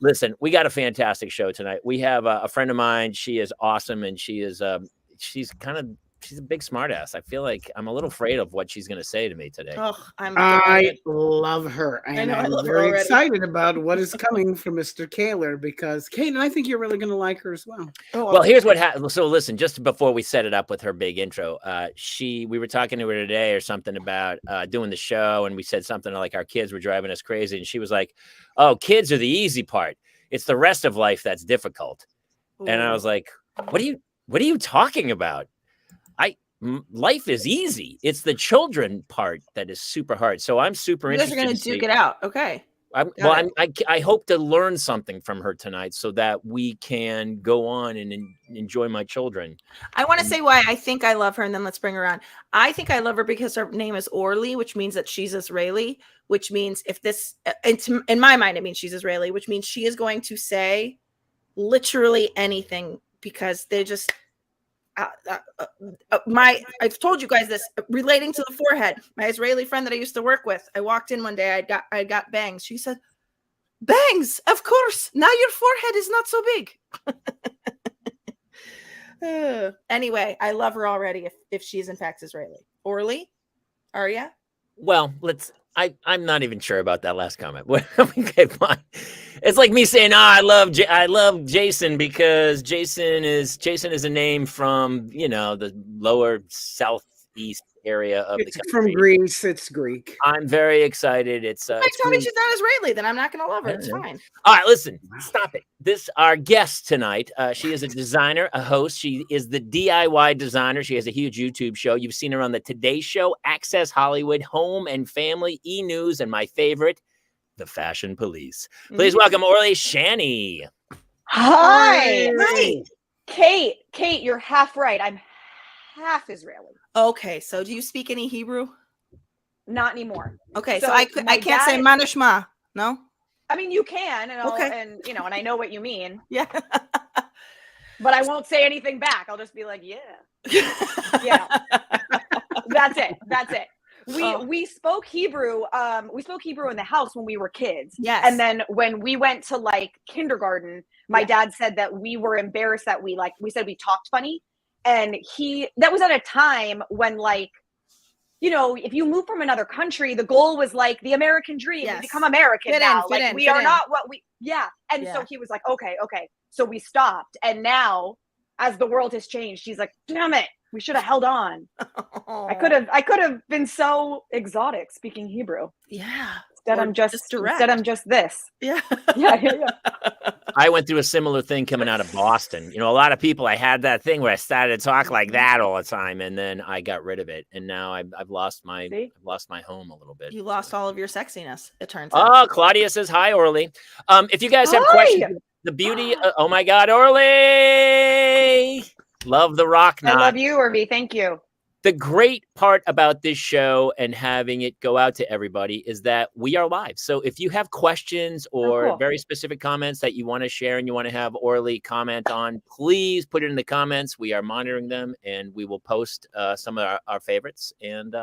Listen, we got a fantastic show tonight. We have a friend of mine. She is awesome, and she's a big smartass. I feel like I'm a little afraid of what she's going to say to me today. Oh, I love her, and I I'm love her very already. excited about what is coming from Mr. Kaler, because Kate, and I think you're really going to like her as well. Well, here's what happened. So listen, just before we set it up with her big intro, we were talking to her today or something about doing the show, and we said something like our kids were driving us crazy, and she was like, "Oh, kids are the easy part. It's the rest of life that's difficult." Ooh. And I was like, "What are you talking about? Life is easy. It's the children part that is super hard." So I'm super interested. You guys are going to duke it out. Okay. I hope to learn something from her tonight so that we can go on and enjoy my children. I want to say why I think I love her, and then let's bring her on. I think I love her because her name is Orly, which means that she's Israeli, which means in my mind, it means she's Israeli, which means she is going to say literally anything, because they're just, I've told you guys this, relating to the forehead. My Israeli friend that I used to work with, I walked in one day, I got bangs. She said, "Bangs, of course. Now your forehead is not so big." Anyway, I love her already if she's in fact Israeli. Orly, are ya? Well, I'm not even sure about that last comment. Okay, fine. It's like me saying, I love Jason because Jason is a name from, the lower southeast area of the country. From Greece. It's Greek. I'm very excited. Tell me she's not Israeli, then I'm not going to love her. It's fine. All right, listen, stop it. Our guest tonight, she is a designer, a host. She is the DIY designer. She has a huge YouTube show. You've seen her on the Today Show, Access Hollywood, Home and Family, E! News, and my favorite, The Fashion Police. Please welcome Orly Shani. Hi. Kate, you're half right. I'm half Israeli. Okay, so do you speak any Hebrew? Not anymore. Okay, so I can't say manishma. No? I mean, you can, and and I know what you mean. Yeah. But I won't say anything back. I'll just be like, yeah. Yeah. That's it. We spoke Hebrew. We spoke Hebrew in the house when we were kids. Yes. And then when we went to kindergarten, my dad said that we were embarrassed that we said we talked funny. And that was at a time when if you move from another country, the goal was the American dream, to become American now. We are not what we, And so he was like, okay. So we stopped. And now, as the world has changed, he's like, damn it, we should have held on. I could have been so exotic speaking Hebrew. Yeah. Instead I'm just this. Yeah. Yeah. I went through a similar thing coming out of Boston. A lot of people, I had that thing where I started to talk like that all the time, and then I got rid of it, and now I've lost my home a little bit. You lost all of your sexiness, it turns out. Oh, Claudia says hi, Orly. If you guys have questions, the beauty. Oh my God, Orly, love the rock knot. I love you, Orly. Thank you. The great part about this show and having it go out to everybody is that we are live. So if you have questions or very specific comments that you want to share and you want to have Orly comment on, please put it in the comments. We are monitoring them, and we will post some of our favorites and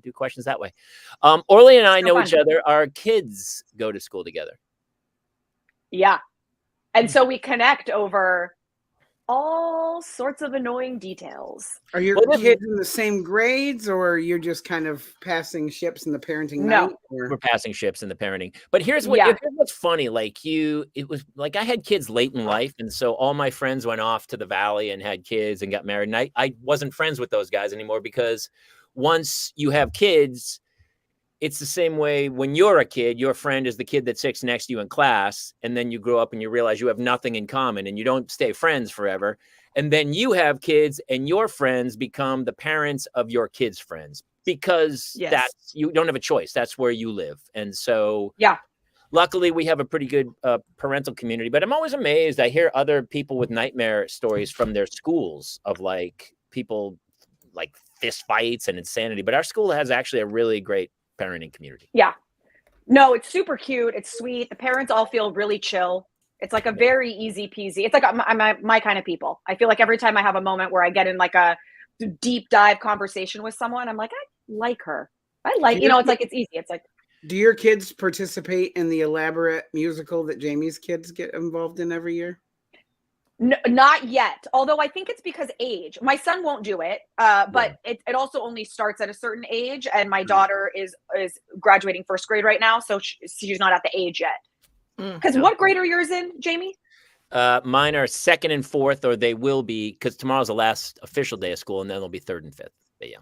do questions that way. Orly and I know each other. Our kids go to school together. Yeah. And so we connect over all sorts of annoying details. Are your kids in the same grades, or you're just kind of passing ships in the parenting night? We're passing ships in the parenting. But here's what's funny. It was like I had kids late in life, and so all my friends went off to the valley and had kids and got married. And I wasn't friends with those guys anymore, because once you have kids, it's the same way when you're a kid. Your friend is the kid that sits next to you in class, and then you grow up and you realize you have nothing in common, and you don't stay friends forever. And then you have kids, and your friends become the parents of your kids' friends, because you don't have a choice. That's where you live. And so, luckily we have a pretty good parental community. But I'm always amazed. I hear other people with nightmare stories from their schools of people fist fights and insanity. But our school has actually a really great parenting community. Yeah. No, it's super cute. It's sweet. The parents all feel really chill. It's like a very easy peasy. It's like I'm my kind of people. I feel like every time I have a moment where I get in a deep dive conversation with someone, I'm like, I like her. I like, it's like, it's easy. It's like, Do your kids participate in the elaborate musical that Jamie's kids get involved in every year? No, not yet. Although I think it's because age. My son won't do it, but it also only starts at a certain age. And my daughter is graduating first grade right now, so she's not at the age yet. Because what grade are yours in, Jamie? Mine are second and fourth, or they will be, because tomorrow's the last official day of school, and then they'll be third and fifth. But yeah.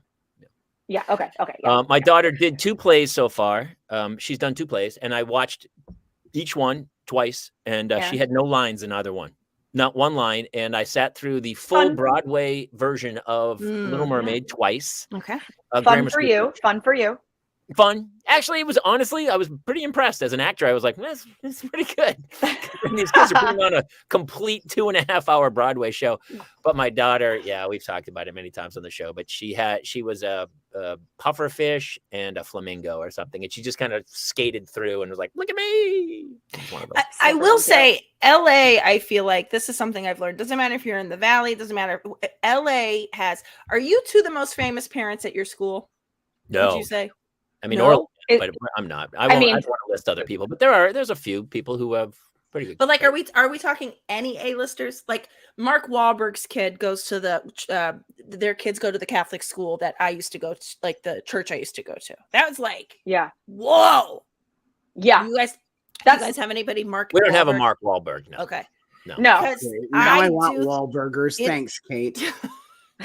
Okay. Yeah. My daughter did 2 plays so far. She's done 2 plays, and I watched each one twice, and she had no lines in either one. Not one line, and I sat through the full Broadway version of Little Mermaid twice. Okay. Fun for you. Fun. Actually, it was honestly, I was pretty impressed as an actor. I was like, it's pretty good. And these kids are putting on a complete 2.5-hour Broadway show. But my daughter, we've talked about it many times on the show, but she was a puffer fish and a flamingo or something. And she just kind of skated through and was like, look at me. I will say LA, I feel like this is something I've learned. Doesn't matter if you're in the Valley, doesn't matter. LA are you 2 the most famous parents at your school? No. Would you say? I mean, Orly, but I'm not. I don't want to list other people, but there's a few people who have pretty good. But like, are we talking any A-listers? Like Mark Wahlberg's kid goes to their kids go to the Catholic school that I used to go to, like the church I used to go to. That was like, whoa, yeah. You guys have anybody Mark? We don't have a Mark Wahlberg. No. Okay. No. Now I want Wahlburgers. Thanks, Kate.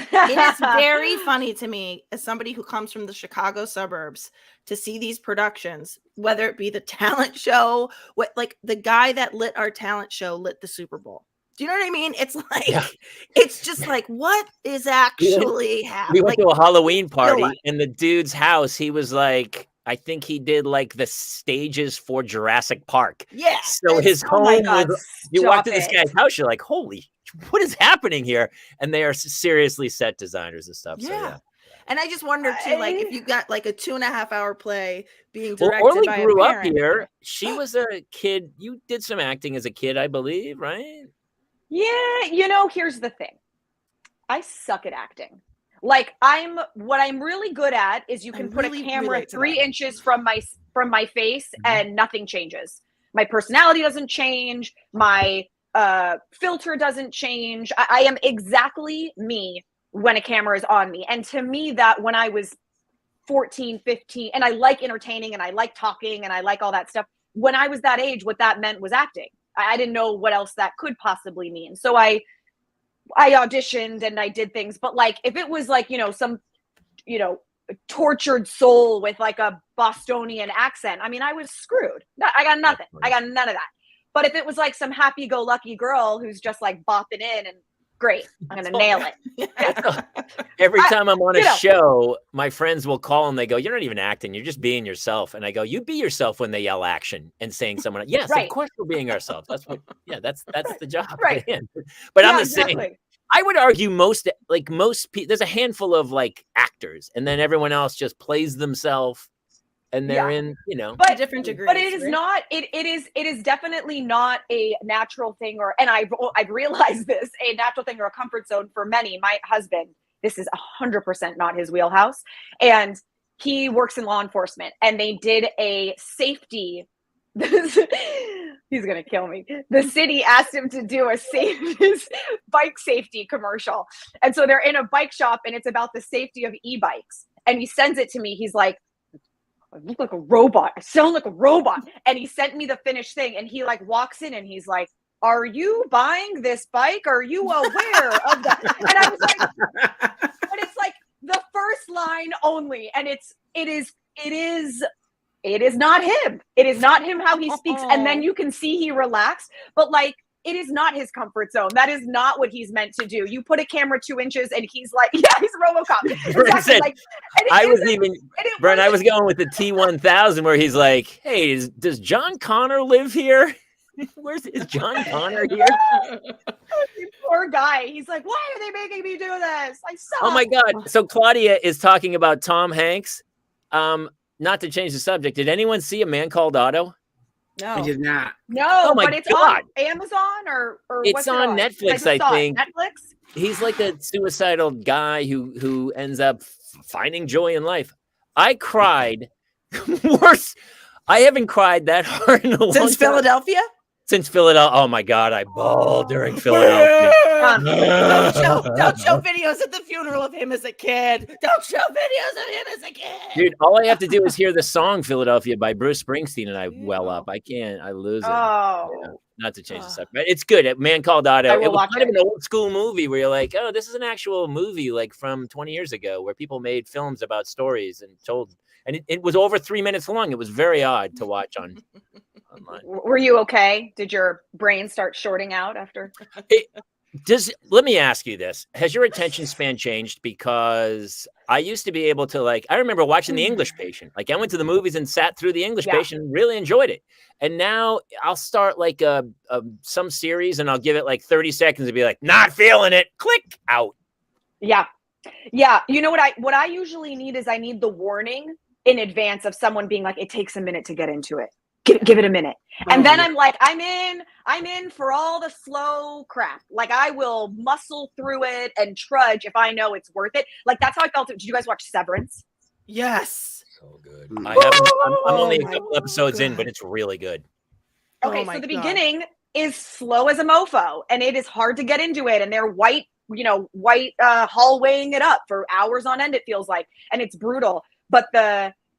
It is very funny to me as somebody who comes from the Chicago suburbs to see these productions, whether it be the talent show, like the guy that lit our talent show lit the Super Bowl. Do you know what I mean? It's like, it's just like, what is actually happening? We went to a Halloween party in the dude's house. He was like, I think he did like the stages for Jurassic Park. Yeah. So his home was, you walk to this guy's house, you're like, holy, what is happening here? And they are seriously set designers and stuff. Yeah. So, yeah. And I just wonder too, like if you got like a 2.5-hour play being directed Orly by grew a up parent. here. She was a kid. You did some acting as a kid, I believe, right? Yeah. Here's the thing. I suck at acting. Like what I'm really good at is you can put a camera 3 inches from my face and nothing changes. My personality doesn't change. My filter doesn't change. I am exactly me when a camera is on me. And to me, that when I was 14, 15, and I like entertaining and I like talking and I like all that stuff. When I was that age, what that meant was acting. I didn't know what else that could possibly mean. So I auditioned and I did things, but like, if it was like, some, tortured soul with like a Bostonian accent, I mean, I was screwed. I got nothing. I got none of that. But if it was like some happy-go-lucky girl who's just like bopping in and great, I'm going to nail it. Every time I'm on a show, my friends will call and they go, you're not even acting. You're just being yourself. And I go, you be yourself when they yell action and saying someone, yes, of course we're being ourselves. That's what, that's the job. Right. But I'm the same. I would argue most people, there's a handful of like actors and then everyone else just plays themselves and they're in, but different degrees. But it is not, it is definitely not a natural thing and I've realized this, a natural thing or a comfort zone for many. My husband, this is 100% not his wheelhouse. And he works in law enforcement and they did a safety, he's going to kill me. The city asked him to do his bike safety commercial. And so they're in a bike shop and it's about the safety of e-bikes. And he sends it to me. He's like, I look like a robot. I sound like a robot. And he sent me the finished thing. And he like walks in and he's like, are you buying this bike? Are you aware of that? And I was like, but it's like the first line only. And it is not him. It is not him how he speaks. And then you can see he relaxed. But like, it is not his comfort zone. That is not what he's meant to do. You put a camera 2 inches and he's like, he's RoboCop. Exactly. Like, I was going with the T-1000 where he's like, hey, does John Connor live here? Is John Connor here? Poor guy. He's like, why are they making me do this? I suck. Oh my God. So Claudia is talking about Tom Hanks. Not to change the subject. Did anyone see A Man Called Otto? No, I did not. No, but it's on Amazon or it's what's on Netflix, I think. Netflix? He's like a suicidal guy who ends up finding joy in life. I cried worse. I haven't cried that hard in a long Since time. Philadelphia? Since Philadelphia. Oh my God, I bawled during Philadelphia. Don't show videos at the funeral of him as a kid. Don't show videos of him as a kid. Dude, all I have to do is hear the song Philadelphia by Bruce Springsteen and I well up. I lose it. Oh. Yeah, not to change the subject, but it's good. Man Called Otto. I It will was watch kind of it. an old school movie where you're like, oh, this is an actual movie like from 20 years ago where people made films about stories and told, and it was over 3 minutes long. It was very odd to watch online. Were you okay? Did your brain start shorting out after? Let me ask you this. Has your attention span changed? Because I used to be able to I remember watching The English Patient. Like I went to the movies and sat through The English Patient and really enjoyed it. And now I'll start like some series and I'll give it like 30 seconds and be like, not feeling it. Click out. Yeah. Yeah. You know what I usually need is I need the warning in advance of someone being like, it takes a minute to get into it. Give it a minute. And then I'm like, I'm in for all the slow crap. Like I will muscle through it and trudge if I know it's worth it. Like that's how I felt. Did you guys watch Severance? Yes. So good. I'm only a couple episodes in, but it's really good. Okay, so the beginning is slow as a mofo, and it is hard to get into it. And they're white hallwaying it up for hours on end, it feels like, and it's brutal. But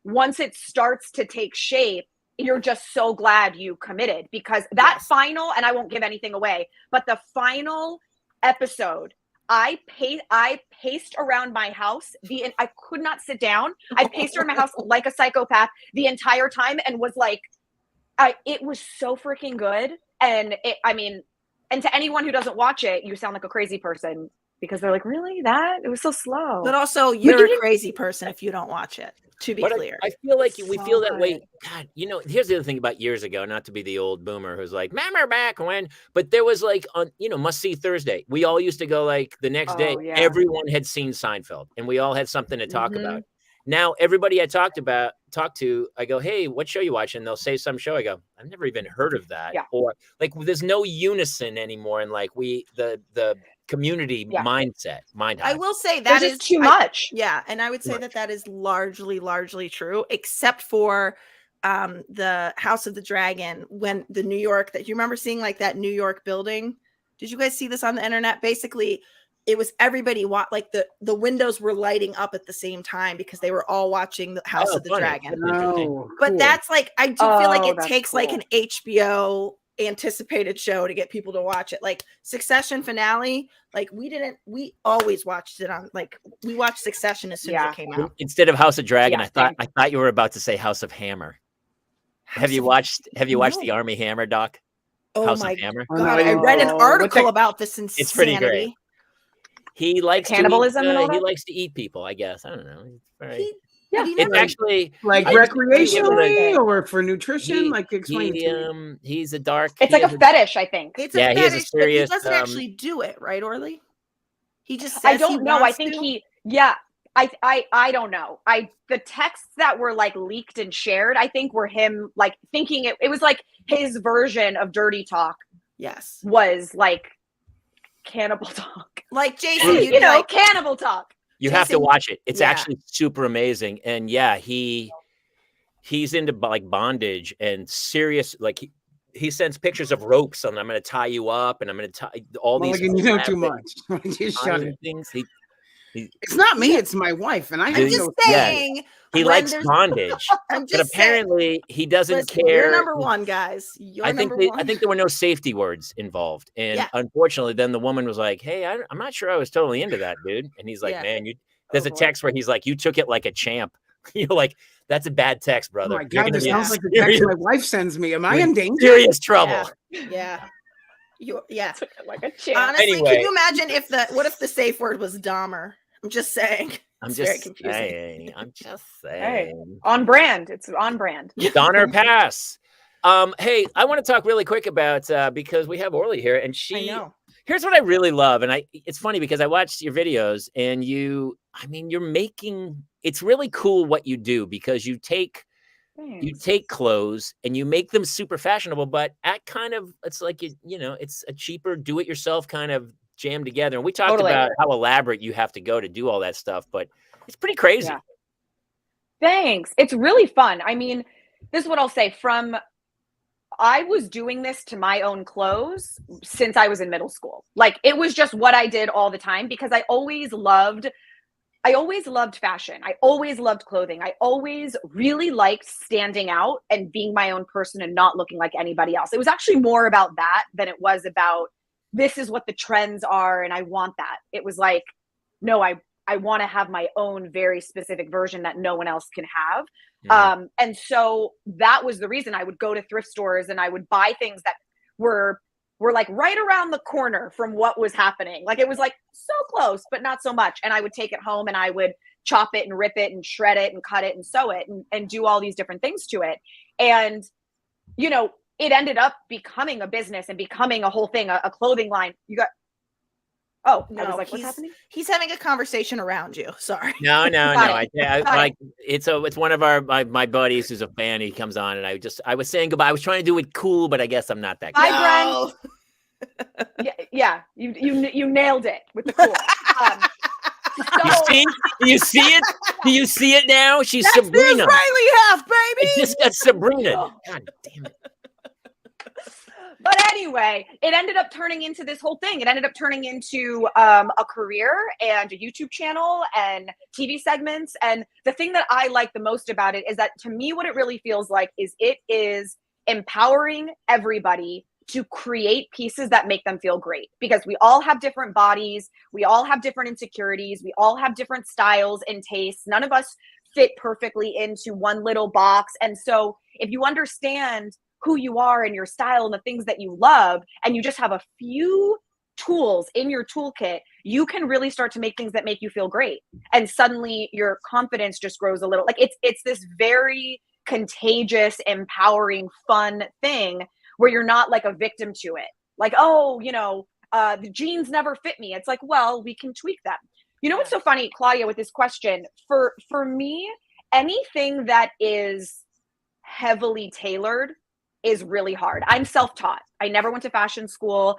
once it starts to take shape, you're just so glad you committed, because that final, and I won't give anything away, but the final episode, I paced around my house. I could not sit down. I paced around my house like a psychopath the entire time, and was like, it was so freaking good. And and to anyone who doesn't watch it, you sound like a crazy person, because they're like, really? It was so slow. But also, you're a crazy person if you don't watch it. To be clear, I feel like we feel that way. God, here's the other thing about years ago, not to be the old boomer who's like, remember back when, but there was like on, Must See Thursday. We all used to go like the next day. Everyone had seen Seinfeld and we all had something to talk about. Now, everybody I talked to, I go, hey, what show you watching? They'll say some show. I go, I've never even heard of that. Yeah. Or like, there's no unison anymore. And like the community mindset. I will say that is too much. Yeah. And I would say that is largely true, except for the House of the Dragon, when the New York, that you remember seeing like that New York building. Did you guys see this on the internet? Basically, it was everybody like the windows were lighting up at the same time because they were all watching the House of the Dragon. But that's like, I do feel like it takes like an HBO anticipated show to get people to watch it. Like Succession finale, like we always watched it on, like we watched Succession as soon as it came out. Instead of House of Dragon, I thought you were about to say House of Hammer. Have you watched the Army Hammer doc? Oh House my of Hammer? God, I read an article about this insanity. It's pretty great. He likes cannibalism and all that? He likes to eat people, I guess. I don't know. It's actually like recreationally or for nutrition. Like explain. He's a dark. It's like a fetish, I think. It's a fetish, he serious, but he doesn't actually do it, right, Orly? He just says I don't know. I think I don't know. The texts that were like leaked and shared, I think were him like thinking it was like his version of dirty talk. Yes. Was like cannibal talk. Like Jason, cannibal talk. You have to watch it. It's actually super amazing. And he's into like bondage and serious, like he sends pictures of ropes and I'm going to tie you up and I'm going to tie all these. You know too much. Just shut it. Things. It's not me. It's my wife. And I'm just saying. He likes bondage, but apparently he doesn't care. You're number one, guys. I think there were no safety words involved, and unfortunately, then the woman was like, "Hey, I'm not sure I was totally into that, dude." And he's like, "Man, there's a text where he's like, you took it like a champ." You're like, "That's a bad text, brother." Oh my God, this sounds like the text my wife sends me. Am I in danger? Serious trouble. Yeah. Like a champ. Honestly, can you imagine what if the safe word was Dahmer? I'm just saying. I'm just saying. Hey, on brand. It's on brand. Donner Pass. Hey, I want to talk really quick about because we have Orly here, and here's what I really love, and it's funny because I watched your videos, and you're making. It's really cool what you do because you take clothes and you make them super fashionable, but it's like it's a cheaper do-it-yourself kind of jam together. And we talked about how elaborate you have to go to do all that stuff, but it's pretty crazy. Yeah. Thanks. It's really fun. I mean, this is what I'll say. I was doing this to my own clothes since I was in middle school. Like, it was just what I did all the time because I always loved fashion. I always loved clothing. I always really liked standing out and being my own person and not looking like anybody else. It was actually more about that than it was about this is what the trends are and I want that. It was like, no, I want to have my own very specific version that no one else can have. Mm-hmm. And so that was the reason I would go to thrift stores and I would buy things that were like right around the corner from what was happening. Like, it was like so close, but not so much. And I would take it home and I would chop it and rip it and shred it and cut it and sew it and do all these different things to it. And, you know, it ended up becoming a business and becoming a whole thing, a clothing line. Oh, no, I was like, what's happening? He's having a conversation around you. Sorry. No. It's one of my buddies who's a fan. He comes on, and I was saying goodbye. I was trying to do it cool, but I guess I'm not that good. Hi, Brent. Yeah. You nailed it with the cool. You see it? Do you see it now? She's That's Sabrina. The Israeli half, baby. It just got Sabrina. God damn it. But anyway, it ended up turning into this whole thing. It ended up turning into a career and a YouTube channel and TV segments. And the thing that I like the most about it is that, to me, what it really feels like is it is empowering everybody to create pieces that make them feel great, because we all have different bodies. We all have different insecurities. We all have different styles and tastes. None of us fit perfectly into one little box. And so if you understand who you are and your style and the things that you love, and you just have a few tools in your toolkit, you can really start to make things that make you feel great. And suddenly your confidence just grows a little. Like, it's this very contagious, empowering, fun thing where you're not like a victim to it. Like, oh, you know, the jeans never fit me. It's like, well, we can tweak them. You know what's so funny, Claudia, with this question? For me, anything that is heavily tailored is really hard. I'm self-taught. I never went to fashion school.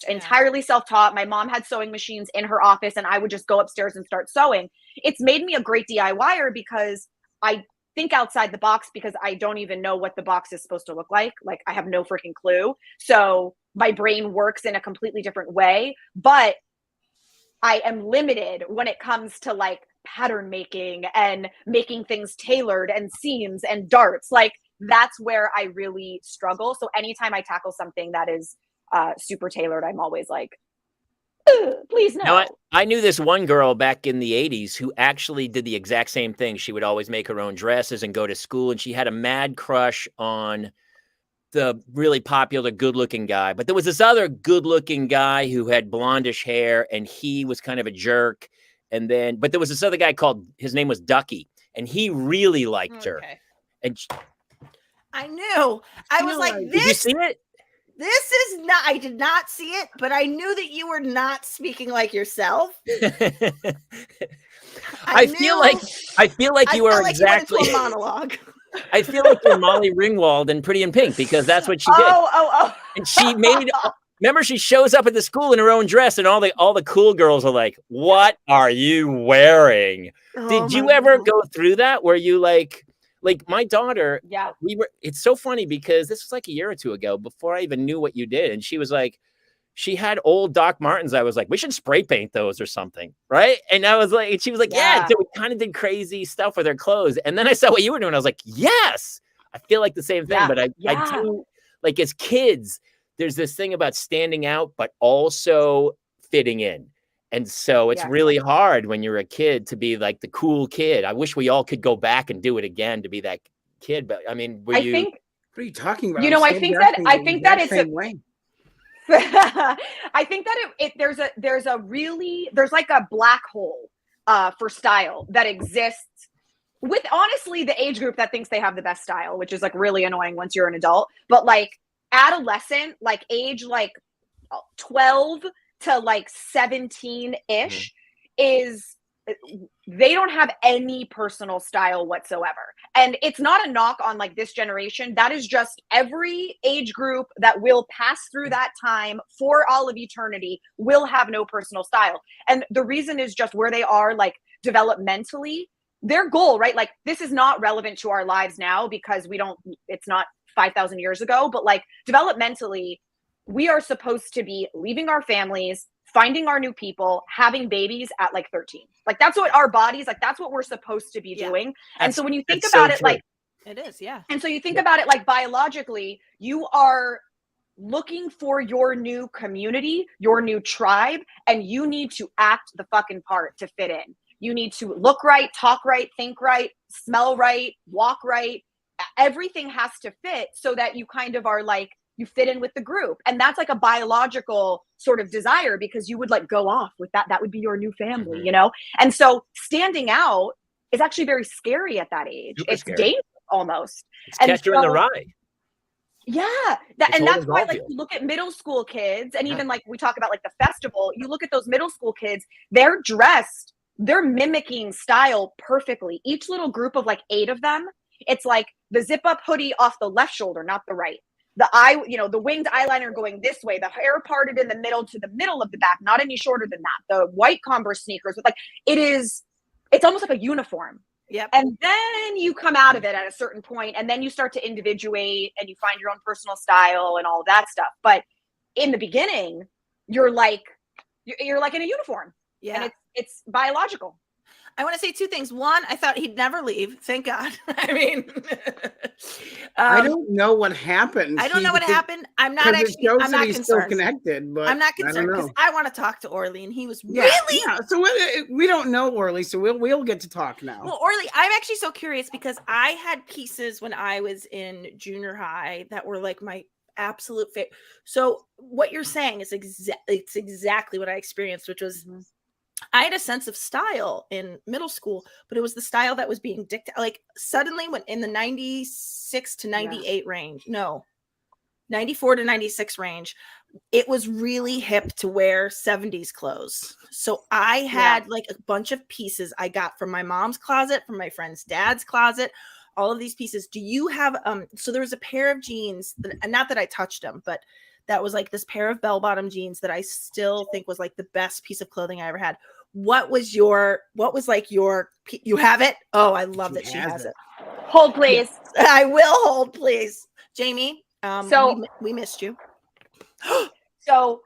Entirely self-taught. My mom had sewing machines in her office and I would just go upstairs and start sewing. It's made me a great DIYer because I think outside the box, because I don't even know what the box is supposed to look like. Like, I have no freaking clue. So my brain works in a completely different way, but I am limited when it comes to like pattern making and making things tailored and seams and darts. Like, that's where I really struggle. So anytime I tackle something that is super tailored, I'm always like, please no. Now, I knew this one girl back in the 80s who actually did the exact same thing. She would always make her own dresses and go to school, and she had a mad crush on the really popular good-looking guy. But there was this other good-looking guy who had blondish hair, and he was kind of a jerk. But there was this other guy his name was Ducky, and he really liked her. And I knew. I was like, this. Did you see it? This is not, I did not see it, but I knew that you were not speaking like yourself. I feel like you are exactly a monologue. I feel like you're Molly Ringwald in Pretty in Pink, because that's what she did. Oh. And she remember, she shows up at the school in her own dress, and all the cool girls are like, "What are you wearing?" Did you ever go through that where you like my daughter? Yeah. It's so funny because this was like a year or two ago, before I even knew what you did. And she was like, she had old Doc Martens. I was like, we should spray paint those or something. Right. And I was like, she was like, yeah. So we kind of did crazy stuff with her clothes. And then I saw what you were doing. I was like, yes, I feel like the same thing. But I do, like, as kids, there's this thing about standing out, but also fitting in. And so it's really hard when you're a kid to be like the cool kid. I wish we all could go back and do it again to be that kid. But I mean, what are you talking about? You know, I think that it's I think that there's like a black hole for style that exists with, honestly, the age group that thinks they have the best style, which is like really annoying once you're an adult. But like adolescent, like age like 12 to like 17-ish is, they don't have any personal style whatsoever. And it's not a knock on like this generation. That is just every age group that will pass through that time for all of eternity will have no personal style. And the reason is just where they are, like, developmentally. their goal, right? Like, this is not relevant to our lives now because it's not 5,000 years ago, but like developmentally, we are supposed to be leaving our families, finding our new people, having babies at like 13. Like, that's what our bodies, like, that's what we're supposed to be doing. And so when you think about it, like, it is, yeah. And so you think about it like biologically, you are looking for your new community, your new tribe, and you need to act the fucking part to fit in. You need to look right, talk right, think right, smell right, walk right. Everything has to fit so that you kind of are like, you fit in with the group. And that's like a biological sort of desire, because you would like go off with that. That would be your new family, you know? And so standing out is actually very scary at that age. It's dangerous almost. It's catch you in the rye. Yeah. And that's why, like, you look at middle school kids, and even like we talk about like the festival, you look at those middle school kids, they're dressed, they're mimicking style perfectly. Each little group of like 8 of them, it's like the zip up hoodie off the left shoulder, not the right. The winged eyeliner going this way, the hair parted in the middle to the middle of the back, not any shorter than that. The white Converse sneakers with like, it's almost like a uniform. Yep. And then you come out of it at a certain point, and then you start to individuate and you find your own personal style and all of that stuff. But in the beginning, you're like in a uniform. Yeah. And it's biological. I want to say 2 things. One, I thought he'd never leave. Thank God. I mean, I don't know what happened. I don't know what happened. I'm not concerned. Still connected, but I'm not concerned because I want to talk to Orly, and he was really. Yeah. So we don't know Orly, so we'll get to talk now. Well, Orly, I'm actually so curious because I had pieces when I was in junior high that were like my absolute favorite. So what you're saying is it's exactly what I experienced, which was. Mm-hmm. I had a sense of style in middle school, but it was the style that was being dictated. Like suddenly when in the 96 to 98 range, 94 to 96 range, it was really hip to wear 70s clothes. So I had like a bunch of pieces I got from my mom's closet, from my friend's dad's closet, all of these pieces. Do you have, so there was a pair of jeans, not that I touched them, but that was like this pair of bell-bottom jeans that I still think was like the best piece of clothing I ever had. What was you have it? Oh, I love that she has it. Hold, please. Yes, I will hold, please. Jamie, so we missed you. So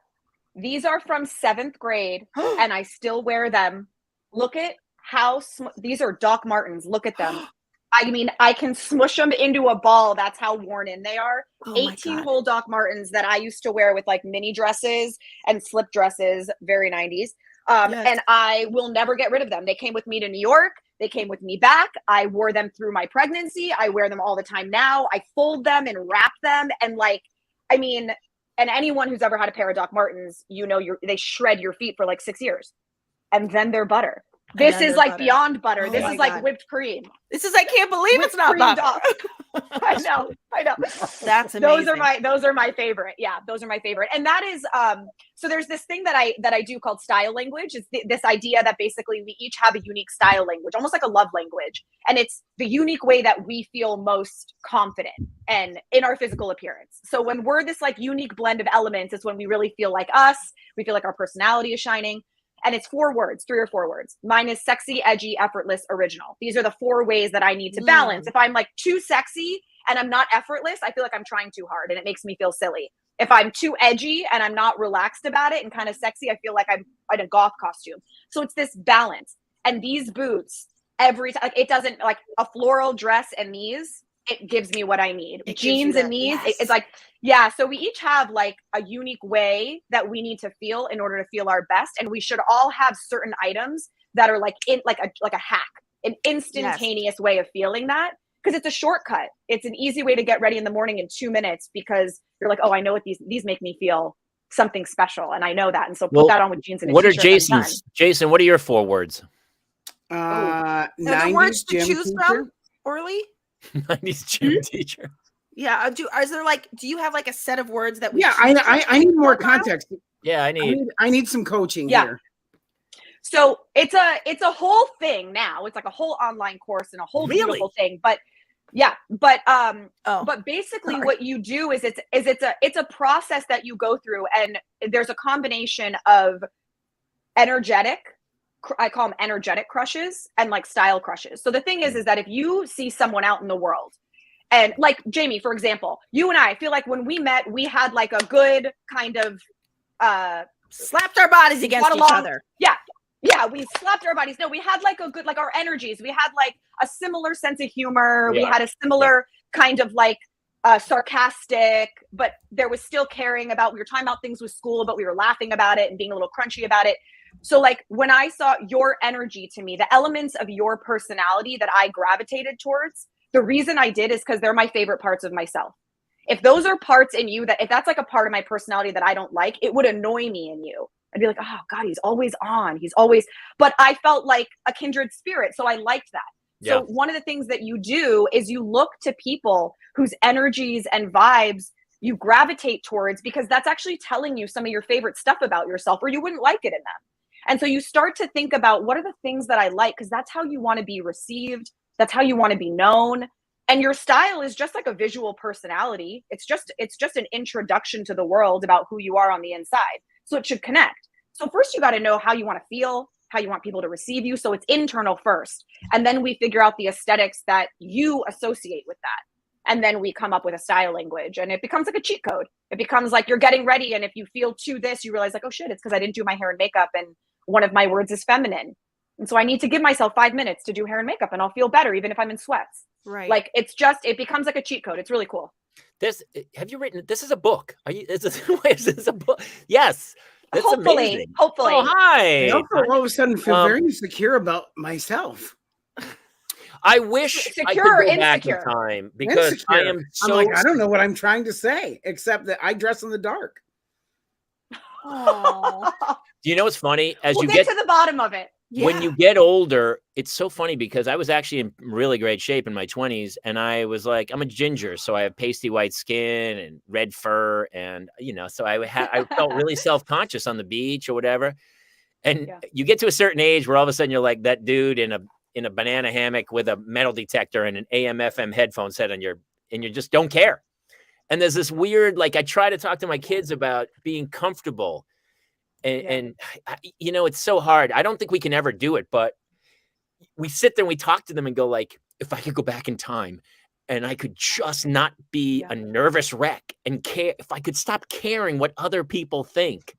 these are from 7th grade and I still wear them. Look at how these are Doc Martens. Look at them. I mean, I can smush them into a ball. That's how worn in they are. 18-hole Doc Martens that I used to wear with like mini dresses and slip dresses, very 90s. Yes. And I will never get rid of them. They came with me to New York. They came with me back. I wore them through my pregnancy. I wear them all the time now. I fold them and wrap them. And like, I mean, and anyone who's ever had a pair of Doc Martens, you know, they shred your feet for like 6 years. And then they're butter. This is like beyond butter. This is like whipped cream. This is, I can't believe it's not butter. I know. That's amazing. Those are my favorite. Yeah, those are my favorite. And that is, so there's this thing that I do called style language. It's this idea that basically we each have a unique style language, almost like a love language. And it's the unique way that we feel most confident and in our physical appearance. So when we're this like unique blend of elements, it's when we really feel like us. We feel like our personality is shining. And it's 4 words, 3 or 4 words. Mine is sexy, edgy, effortless, original. These are the 4 ways that I need to balance. If I'm like too sexy and I'm not effortless, I feel like I'm trying too hard and it makes me feel silly. If I'm too edgy and I'm not relaxed about it and kind of sexy, I feel like I'm in a goth costume. So it's this balance. And these boots, every time, like it doesn't, like a floral dress and these, it gives me what I need. Jeans and these, it's like, yeah. So we each have like a unique way that we need to feel in order to feel our best. And we should all have certain items that are like in like a hack, an instantaneous way of feeling that. Because it's a shortcut. It's an easy way to get ready in the morning in 2 minutes because you're like, oh, I know what these make me feel something special. And I know that. And so put that on with jeans and a what t-shirt. Are Jason's? Jason, what are your 4 words? Are there words to choose from, Orly? 90s gym teacher. Yeah. Do you have like a set of words that we I need more context. Yeah, I need some coaching here. So it's a whole thing now. It's like a whole online course and a whole beautiful thing. But but basically what you do is it's a process that you go through, and there's a combination of energetic, I call them energetic crushes and like style crushes. So the thing is that if you see someone out in the world, and like Jamie, for example, you and I feel like when we met, we had like a good kind of slapped our bodies against each other. Yeah, we slapped our bodies. No, we had like a good, like our energies. We had like a similar sense of humor. We had a similar kind of like sarcastic, but there was still caring about, we were talking about things with school, but we were laughing about it and being a little crunchy about it. So like when I saw your energy to me, the elements of your personality that I gravitated towards, the reason I did is because they're my favorite parts of myself. If those are parts in you if that's like a part of my personality that I don't like, it would annoy me in you. I'd be like, oh God, he's always on. He's always, but I felt like a kindred spirit. So I liked that. Yeah. So one of the things that you do is you look to people whose energies and vibes you gravitate towards, because that's actually telling you some of your favorite stuff about yourself, or you wouldn't like it in them. And so you start to think about, what are the things that I like? Because that's how you want to be received. That's how you want to be known. And your style is just like a visual personality. It's just an introduction to the world about who you are on the inside. So it should connect. So first you got to know how you want to feel, how you want people to receive you. So it's internal first. And then we figure out the aesthetics that you associate with that. And then we come up with a style language, and it becomes like a cheat code. It becomes like you're getting ready. And if you feel to this, you realize like, oh shit, it's because I didn't do my hair and makeup. And one of my words is feminine. And so I need to give myself 5 minutes to do hair and makeup, and I'll feel better even if I'm in sweats. Right. Like it becomes like a cheat code. It's really cool. Have you written, this is a book. Is this a book? Yes. That's hopefully, amazing. hopefully. Oh, hi. I also all of a sudden feel very insecure about myself. I wish I could go back in time, because I am so. I'm like, I don't know what I'm trying to say, except that I dress in the dark. Oh. Do you know what's funny? As we'll you get to the bottom of it. When you get older, it's so funny, because I was actually in really great shape in my 20s, and I was like, I'm a ginger, so I have pasty white skin and red fur, and so I felt really self-conscious on the beach or whatever. And you get to a certain age where all of a sudden you're like that dude in a banana hammock with a metal detector and an AM/FM headphone set on and you just don't care. And there's this weird, like, I try to talk to my kids about being comfortable. And it's so hard. I don't think we can ever do it, but we sit there and we talk to them and go like, if I could go back in time and I could just not be a nervous wreck and care, if I could stop caring what other people think,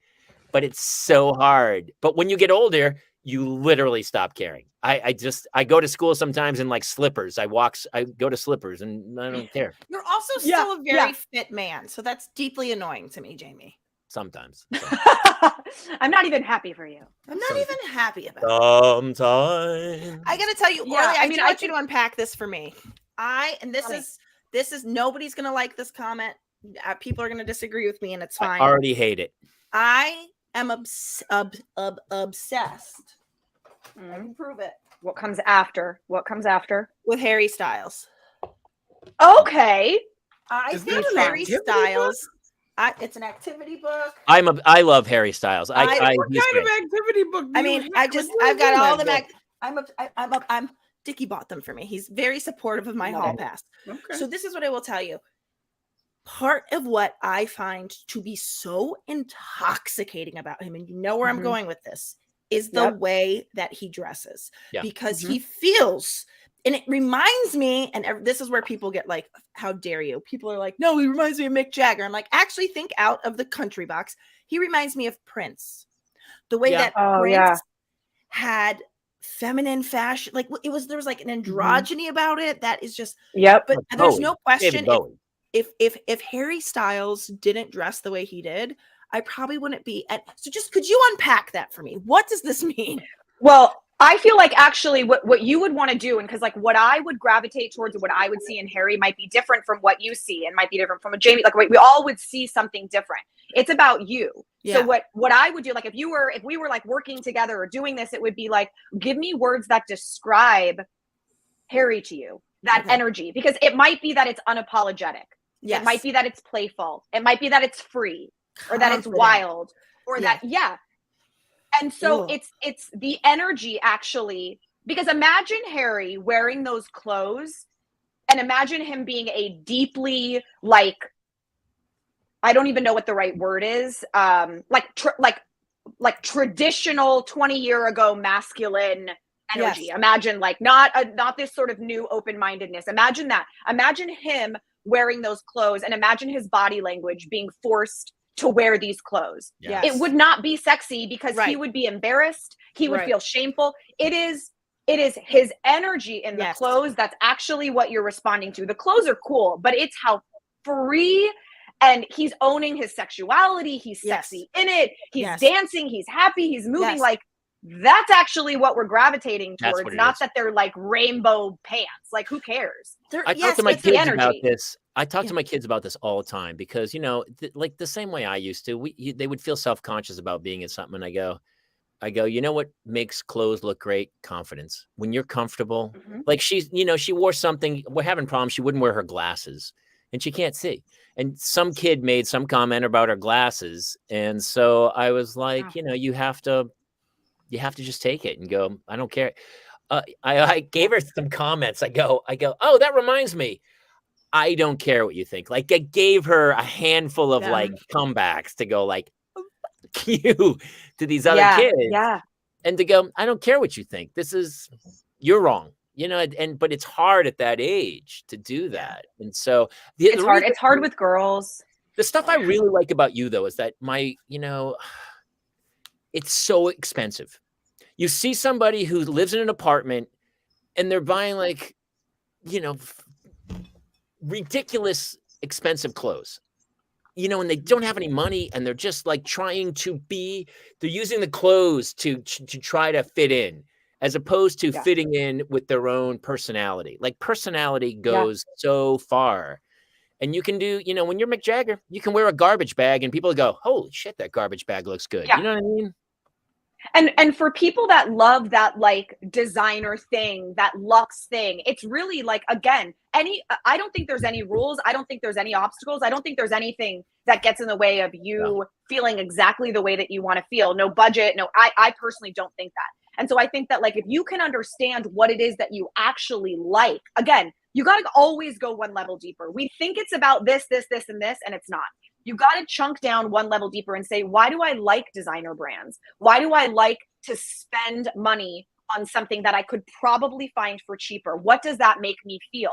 but it's so hard. But when you get older, you literally stop caring. I go to school sometimes in like slippers. I go to slippers and I don't care. You're also still a very fit man. So that's deeply annoying to me, Jamie. Sometimes. I'm not even happy for you. I'm not even happy about it. Sometimes. I got to tell you, Orly, I want you to unpack this for me. This is nobody's going to like this comment. People are going to disagree with me, and it's fine. I already hate it. I am obsessed. I can prove it. What comes after? With Harry Styles. Okay. I think Harry Styles. It's an activity book. I love Harry Styles. What kind of activity book? I mean, I've got all them. Dickie bought them for me. He's very supportive of my hall pass. Okay. So this is what I will tell you. Part of what I find to be so intoxicating about him, and you know where I'm going with this, is the way that he dresses, because he feels. And it reminds me, and this is where people get like, how dare you? People are like, no, he reminds me of Mick Jagger. I'm like, actually think out of the country box. He reminds me of Prince. The way that Prince had feminine fashion, like there was like an androgyny about it. That is just, but there's no question. If Harry Styles didn't dress the way he did, I probably wouldn't be so just, could you unpack that for me? What does this mean? Well, I feel like actually what you would want to do, and because like what I would gravitate towards, what I would see in Harry might be different from what you see, and might be different from a Jamie. Like we all would see something different. It's about you. Yeah. So what I would do, like if we were like working together or doing this, it would be like, give me words that describe Harry to you, that energy, because it might be that it's unapologetic. Yes. It might be that it's playful. It might be that it's free, or that it's wild, or that And so it's the energy actually, because imagine Harry wearing those clothes, and imagine him being a deeply, like, I don't even know what the right word is, like like traditional 20-year ago masculine energy. Yes. Imagine like not this sort of new open-mindedness. Imagine that. Imagine him wearing those clothes, and imagine his body language being forced to wear these clothes. Yes. It would not be sexy because Right. he would be embarrassed. He would Right. feel shameful. It is his energy in the Yes. clothes that's actually what you're responding to. The clothes are cool, but it's how free, and he's owning his sexuality. He's Yes. sexy in it. He's Yes. dancing. He's happy. He's moving. Yes. Like, that's actually what we're gravitating That's towards. what it Not is. that they're like rainbow pants. Like, who cares? I talk to my it's the kids about energy. this. I talk Yeah. to my kids about this all the time because, you know, like the same way I used to, they would feel self-conscious about being in something. And I go, you know what makes clothes look great? Confidence. When you're comfortable, like she's, you know, she wore something, we're having problems. She wouldn't wear her glasses and she can't see. And some kid made some comment about her glasses. And so I was like, you know, you have to just take it and go, I don't care. I gave her some comments. I go, oh, that reminds me. I don't care what you think. Like I gave her a handful of like comebacks to go like, you to these other kids. Yeah. And to go, I don't care what you think. You're wrong. You know, but it's hard at that age to do that. And so It's hard. It's hard with girls. The stuff I really like about you though is that it's so expensive. You see somebody who lives in an apartment and they're buying like, you know, ridiculous expensive clothes, you know, and they don't have any money and they're just like they're using the clothes to try to fit in as opposed to fitting in with their own personality. Like personality goes so far. And you can do, you know, when you're Mick Jagger, you can wear a garbage bag and people go, holy shit, that garbage bag looks good. Yeah. You know what I mean? And for people that love that like designer thing, that luxe thing, it's really like, again, I don't think there's any rules. I don't think there's any obstacles. I don't think there's anything that gets in the way of you feeling exactly the way that you want to feel. No budget. No, I personally don't think that. And so I think that like, if you can understand what it is that you actually like, again, you got to always go one level deeper. We think it's about this, and this, and it's not. You got to chunk down one level deeper and say, why do I like designer brands? Why do I like to spend money on something that I could probably find for cheaper? What does that make me feel?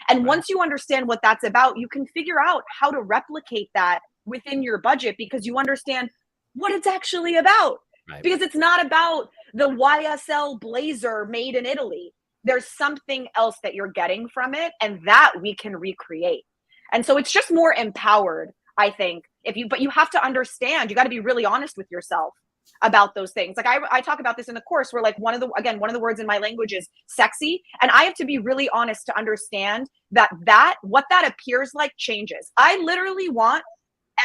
And once you understand what that's about, you can figure out how to replicate that within your budget because you understand what it's actually about. Right. Because it's not about the YSL blazer made in Italy. There's something else that you're getting from it, and that we can recreate. And so it's just more empowered, I think, but you have to understand, you got to be really honest with yourself about those things. Like I talk about this in the course where like one of the words in my language is sexy. And I have to be really honest to understand that what that appears like changes. I literally want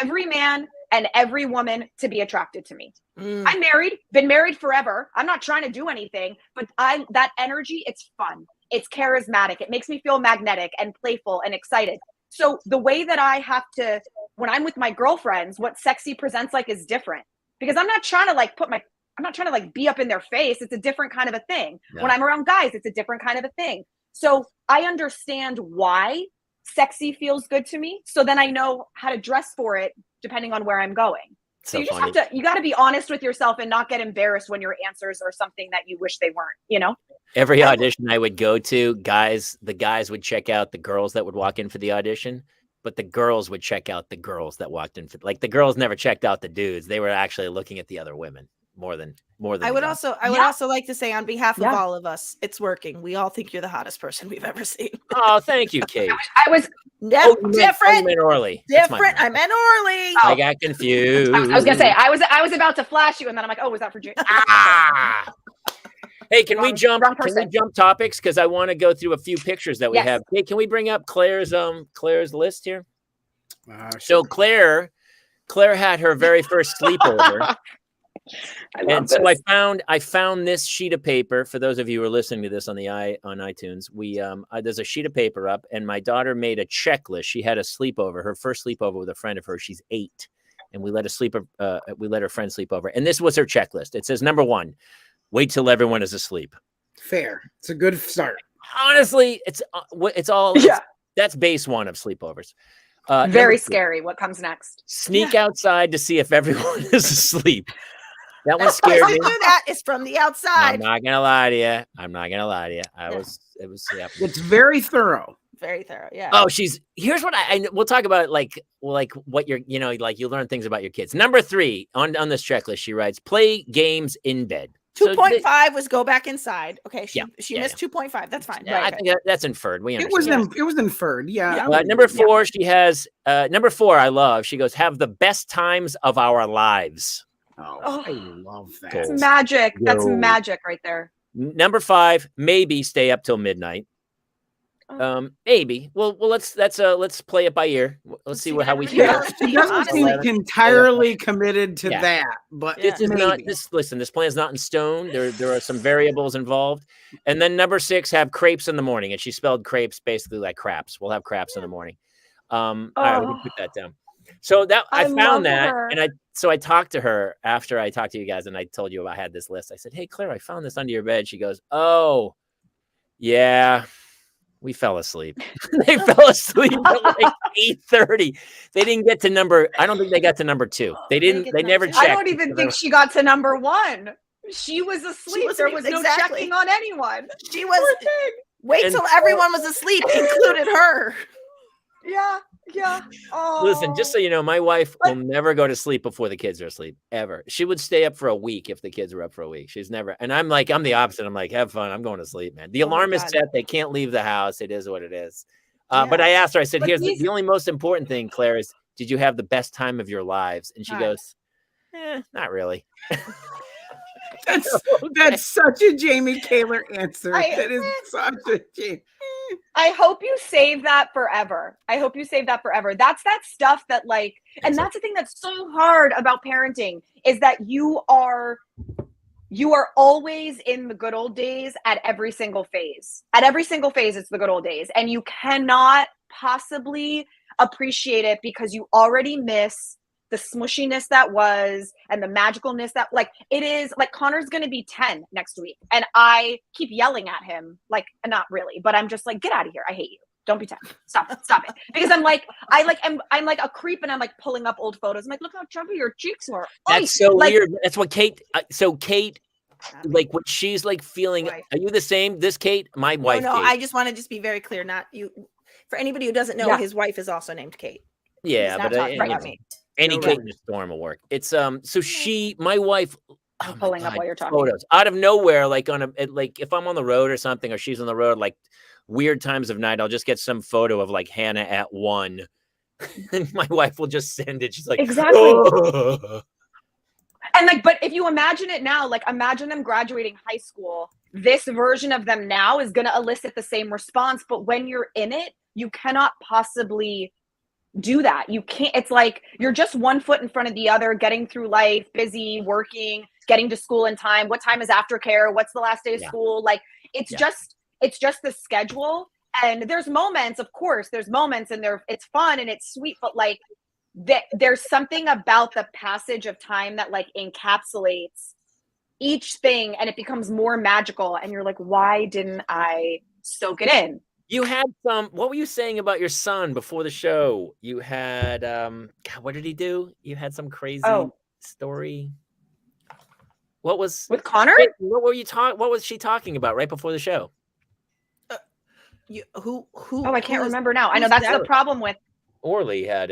every man and every woman to be attracted to me. I'm married, been married forever. I'm not trying to do anything, but that energy, it's fun. It's charismatic. It makes me feel magnetic and playful and excited. So the way that I have to, when I'm with my girlfriends, what sexy presents like is different because I'm not trying to like be up in their face. It's a different kind of a thing. Yeah. When I'm around guys, it's a different kind of a thing. So I understand why sexy feels good to me. So then I know how to dress for it depending on where I'm going. So you just you got to be honest with yourself and not get embarrassed when your answers are something that you wish they weren't, you know? Every audition I would go to, the guys would check out the girls that would walk in for the audition, but the girls would check out the girls that walked in for, like the girls never checked out the dudes. They were actually looking at the other women more than I would also like to say on behalf of all of us, it's working. We all think you're the hottest person we've ever seen. Oh, thank you, Kate. I was different. I meant Orly. Different. I meant Orly. I got confused. I was gonna say I was about to flash you, and then I'm like, oh, was that for June? Hey, can we jump topics? Because I want to go through a few pictures that we have. Hey, can we bring up Claire's list here? So Claire had her very first sleepover. I found this sheet of paper. For those of you who are listening to this on iTunes, there's a sheet of paper up, and my daughter made a checklist. She had a sleepover, her first sleepover with a friend of hers. She's 8, and we let her friend sleep over. And this was her checklist. It says, number 1, wait till everyone is asleep. Fair. It's a good start. Honestly, it's all that's base 1 of sleepovers. Very scary. What comes next? Sneak outside to see if everyone is asleep. That one scared me. Do that is from the outside. I'm not gonna lie to you. It was. Yeah. It's very thorough. Very thorough. Yeah. Oh, here's what we'll talk about like what you're, like you learn things about your kids. Number 3 on this checklist, she writes, play games in bed. 2.5 was go back inside. Okay. She missed 2.5. That's fine. Yeah, right, I think that's inferred. We understand. It was inferred. Yeah. Number 4, she has number 4. I love. She goes, have the best times of our lives. Oh, I love that. That's magic. That's magic right there. Number 5, maybe stay up till midnight. Maybe. Well, let's play it by ear. Let's see how we feel. She doesn't seem entirely committed to that, but this is not this. Listen, this plan is not in stone. There are some variables involved. And then number 6, have crepes in the morning, and she spelled crepes basically like craps. We'll have craps in the morning. All right, we can put that down. So that I found that, and I talked to her after I talked to you guys, and I told you I had this list. I said, "Hey, Claire, I found this under your bed." She goes, "Oh, yeah." We fell asleep. They fell asleep at like 8:30. They didn't get to I don't think they got to number 2. They didn't. They never checked. I don't even think she got to number 1. She was asleep. There was no checking on anyone. She was. Wait till everyone was asleep, included her. Yeah. Oh. Listen, just so you know, my wife will never go to sleep before the kids are asleep, ever. She would stay up for a week if the kids were up for a week. She's never, and I'm the opposite. I'm like, have fun. I'm going to sleep, man. The alarm is set. They can't leave the house. It is what it is. But I asked her, I said, here's the only most important thing, Claire, is did you have the best time of your lives? And she goes, not really. That's such a Jamie Kaler answer. That is such a Jamie. I hope you save that forever. That's that stuff that and that's the thing that's so hard about parenting is that you are always in the good old days at every single phase. At every single phase, it's the good old days. And you cannot possibly appreciate it because you already miss the smushiness that was and the magicalness that it is. Connor's going to be 10 next week. And I keep yelling at him, not really, but I'm just get out of here. I hate you. Don't be 10. Stop it. Because I'm I'm like a creep and I'm pulling up old photos. I'm like, look how chubby your cheeks were. That's so weird. That's what Kate, Kate, what she's feeling. Are you the same? This Kate, my wife. No, Kate. I just want to be very clear. Not you. For anybody who doesn't know, his wife is also named Kate. Yeah, but about me. Any Kate in the storm will work. It's so my wife. I'm pulling up while you're talking. Photos out of nowhere, if I'm on the road or something, or she's on the road, weird times of night, I'll just get some photo of Hannah at 1, and my wife will just send it. She's like, exactly. Oh. And but if you imagine it now, imagine them graduating high school. This version of them now is going to elicit the same response, but when you're in it, you cannot possibly do that. You can't. It's you're just one foot in front of the other, getting through life, busy, working, getting to school in time. What time is aftercare? What's the last day of school? It's just the schedule. And there's moments, of course, and it's fun and it's sweet, but there's something about the passage of time that encapsulates each thing and it becomes more magical. And you're like, why didn't I soak it in? You had what were you saying about your son before the show? You had, God, what did he do? You had some crazy story. What was with Connor? What was she talking about right before the show? Who? Oh, I can't remember now. I know that's the problem with Orly had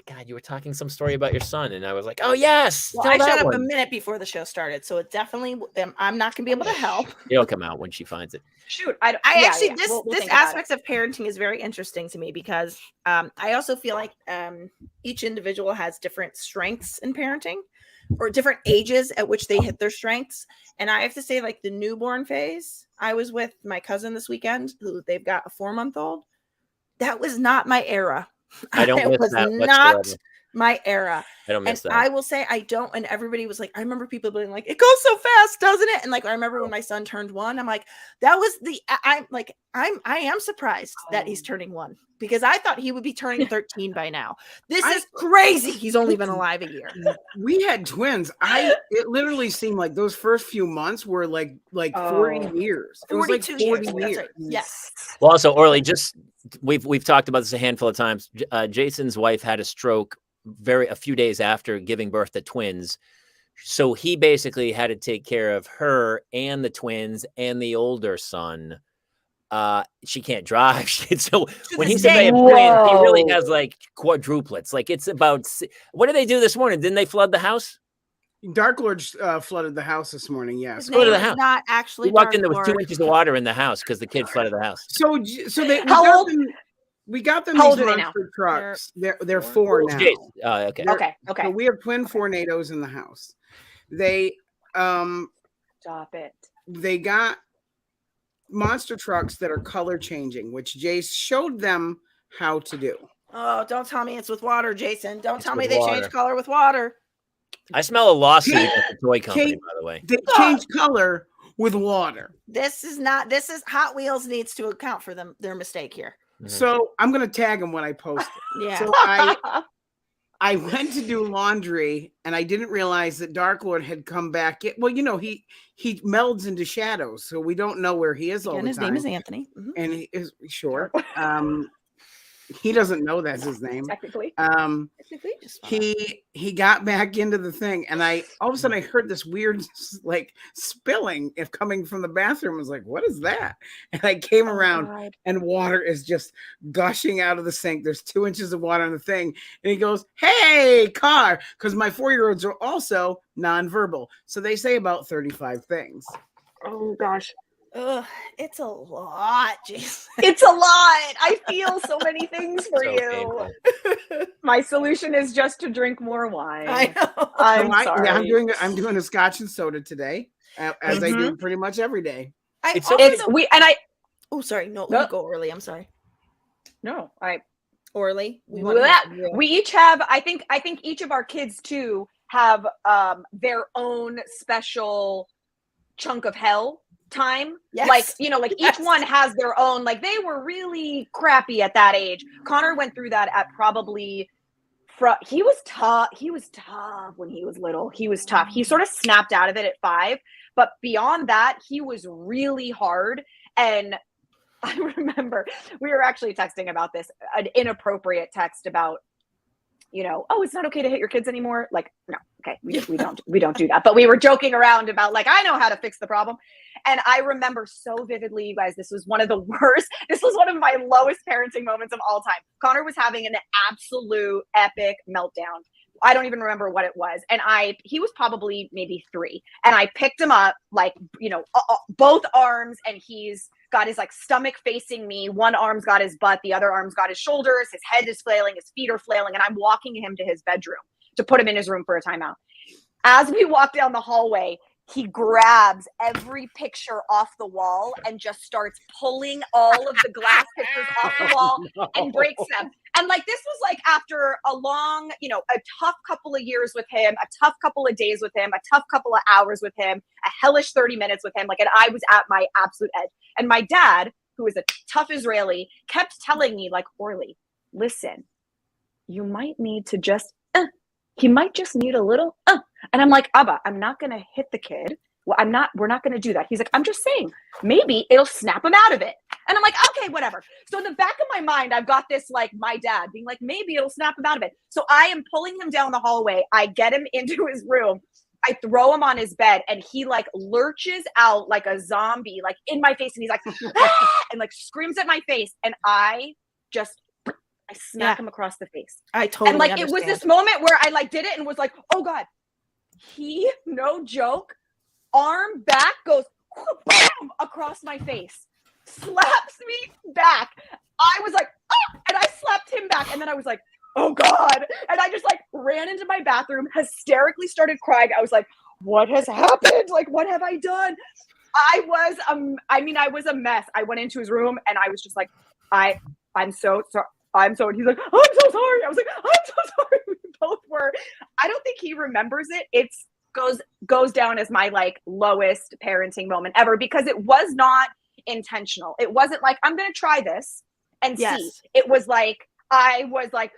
God, you were talking some story about your son, and I was like, oh yes. Well, I showed up a minute before the show started, so it definitely I'm not gonna be able to help. It'll come out when she finds it. Shoot, this aspect of parenting is very interesting to me because I also feel like each individual has different strengths in parenting or different ages at which they hit their strengths. And I have to say, the newborn phase, I was with my cousin this weekend who they've got a 4-month-old. That was not my era. I don't miss that not my era. I don't miss that. I will say I don't. And everybody was I remember people being it goes so fast, doesn't it? And I remember when my son turned 1, I'm that was I am surprised that he's turning 1 because I thought he would be turning 13 by now. This is crazy. He's only been alive a year. We had twins. It literally seemed like those first few months were 40 years. It was 42 40 years. That's right. Yes. Well, also Orly, just we've talked about this a handful of times. Jason's wife had a stroke a few days after giving birth to twins. So he basically had to take care of her and the twins and the older son. She can't drive. So when he says they have twins, he really has like quadruplets. Like it's about, what did they do this morning? Didn't they flood the house? Dark Lord flooded the house this morning. Yes. His name is not actually We walked Dark in, there was 2 Lord. inches of water in the house because the kid flooded the house. So we got them How these old are they now? monster trucks. They're 4 now. Okay. Okay. So we have twin tornadoes in the house. They Stop it. They got monster trucks that are color changing, which Jace showed them how to do. Oh, don't tell me it's with water, Jason. Don't tell me with they water. change color with water. I smell a lawsuit against the toy company, by the way. They change color with water. This is Hot Wheels needs to account for their mistake here. So I'm gonna tag them when I post it. Yeah. So I went to do laundry and I didn't realize that Dark Lord had come back. Well, you know, he melds into shadows, so we don't know where he is all the time. His name is Anthony. Mm-hmm. And he is sure. He doesn't know that's his name. Technically. He got back into the thing, and all of a sudden I heard this weird like spilling if coming from the bathroom. I was like, what is that? And I came around and water is just gushing out of the sink. There's 2 inches of water on the thing. And he goes, hey, car, because my 4-year-olds are also nonverbal. So they say about 35 things. Oh gosh. Ugh, it's a lot, Jason. It's a lot. I feel so many things for you. My solution is just to drink more wine. I know. I'm sorry. I'm doing a scotch and soda today, as I do pretty much every day. Oh, sorry. No, No. go Orly. I'm sorry. No, Orly. We each have. I think each of our kids too have their own special chunk of hell time. Yes. Like, you know, like each one has their own, like they were really crappy at that age. Connor went through that at probably he was tough when he was little. He was tough. He sort of snapped out of it at 5, but beyond that he was really hard. And I remember we were actually texting about this, an inappropriate text about, you know, oh, it's not okay to hit your kids anymore. Like, no, okay, we don't do that. But we were joking around about like, I know how to fix the problem. And I remember so vividly, you guys, this was one of the worst. This was one of my lowest parenting moments of all time. Connor was having an absolute epic meltdown. I don't even remember what it was. And he was probably maybe 3. And I picked him up, like, you know, both arms, and he's got his like stomach facing me. One arm's got his butt, the other arm's got his shoulders. His head is flailing, his feet are flailing. And I'm walking him to his bedroom to put him in his room for a timeout. As we walk down the hallway, he grabs every picture off the wall and just starts pulling all of the glass pictures off the wall and breaks them. And like, this was like after a long, you know, a tough couple of years with him, a tough couple of days with him, a tough couple of hours with him, a hellish 30 minutes with him. Like, and I was at my absolute edge. And my dad, who is a tough Israeli, kept telling me like, Orly, listen, you might need to just, he might just need a little, And I'm like, Abba, I'm not going to hit the kid. Well, we're not going to do that. He's like, I'm just saying, maybe it'll snap him out of it. And I'm like, okay, whatever. So in the back of my mind, I've got this, like my dad being like, maybe it'll snap him out of it. So I am pulling him down the hallway. I get him into his room. I throw him on his bed, and he like lurches out like a zombie, like in my face. And he's like, ah! And like screams at my face. And I smack him across the face. I totally And like, understand. it was this moment where I like did it and was like, oh God, he, no joke, arm back goes bam, across my face, slaps me back. I was like, ah! And I slapped him back. And then I was like, oh God. And I just like ran into my bathroom, hysterically started crying. I was like, what has happened? Like, what have I done? I was a mess. I went into his room and I was just like, I'm so sorry. And he's like, I'm so sorry. I was like, I'm so sorry. We both were. I don't think he remembers it. It goes down as my like lowest parenting moment ever, because it was not intentional. It wasn't like, I'm going to try this and see. It was like, I was like,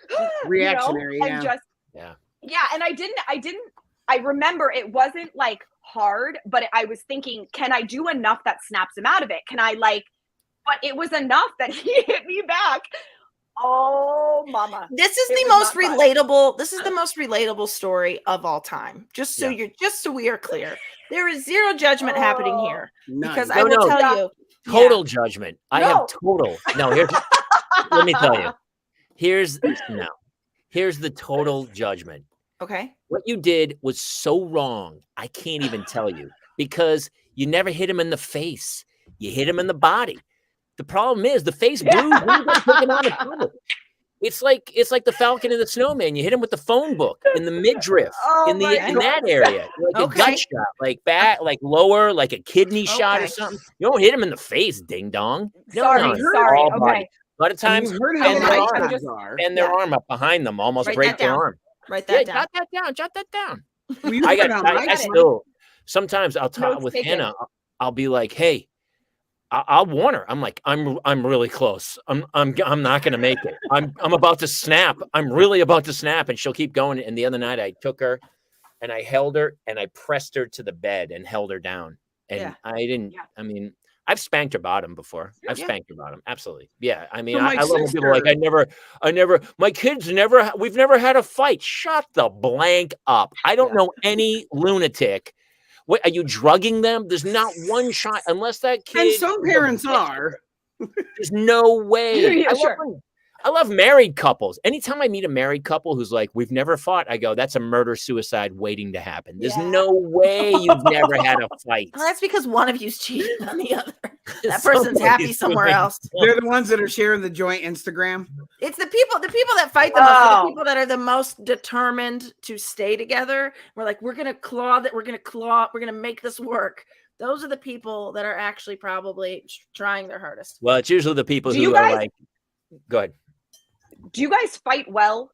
reactionary, you know, and just, and I remember it wasn't like hard, but I was thinking, can I do enough that snaps him out of it? Can I like, but it was enough that he hit me back. Oh, mama. This is the most relatable. This is the most relatable story of all time. Just so we are clear, there is zero judgment happening here because I will tell you total judgment. I have total. No, here's let me tell you. Here's the total judgment. Okay. What you did was so wrong. I can't even tell you because you never hit him in the face. You hit him in the body. The problem is the face bruise. It's like the Falcon and the Snowman. You hit him with the phone book in the midriff, in that area, like a gut shot, like back, like lower, like a kidney shot or something. You don't hit him in the face, ding dong. Sorry. Body. A lot of times, and their arm up behind them, almost break their arm. Write that down. Jot that down. I still sometimes I'll talk with Hannah. I'll be like, hey. I'll warn her. I'm like, I'm really close. I'm not gonna make it. I'm about to snap. I'm really about to snap, and she'll keep going. And the other night, I took her, and I held her, and I pressed her to the bed and held her down. And I didn't. I mean, I've spanked her bottom before. I've spanked her bottom, absolutely. Yeah. I mean, I love when people are like, I never. My kids never. We've never had a fight. Shut the blank up. I don't know any lunatic. What, are you drugging them? There's not one shot unless that kid. And some parents are. There's no way. I love married couples. Anytime I meet a married couple who's like, we've never fought, I go, that's a murder-suicide waiting to happen. There's no way you've never had a fight. Well, that's because one of you's cheating on the other. That person's happy somewhere else. They're the ones that are sharing the joint Instagram. It's the people that fight the most are the people that are the most determined to stay together. We're like, we're gonna make this work. Those are the people that are actually probably trying their hardest. Well, it's usually the people who are like, go ahead. Do you guys fight well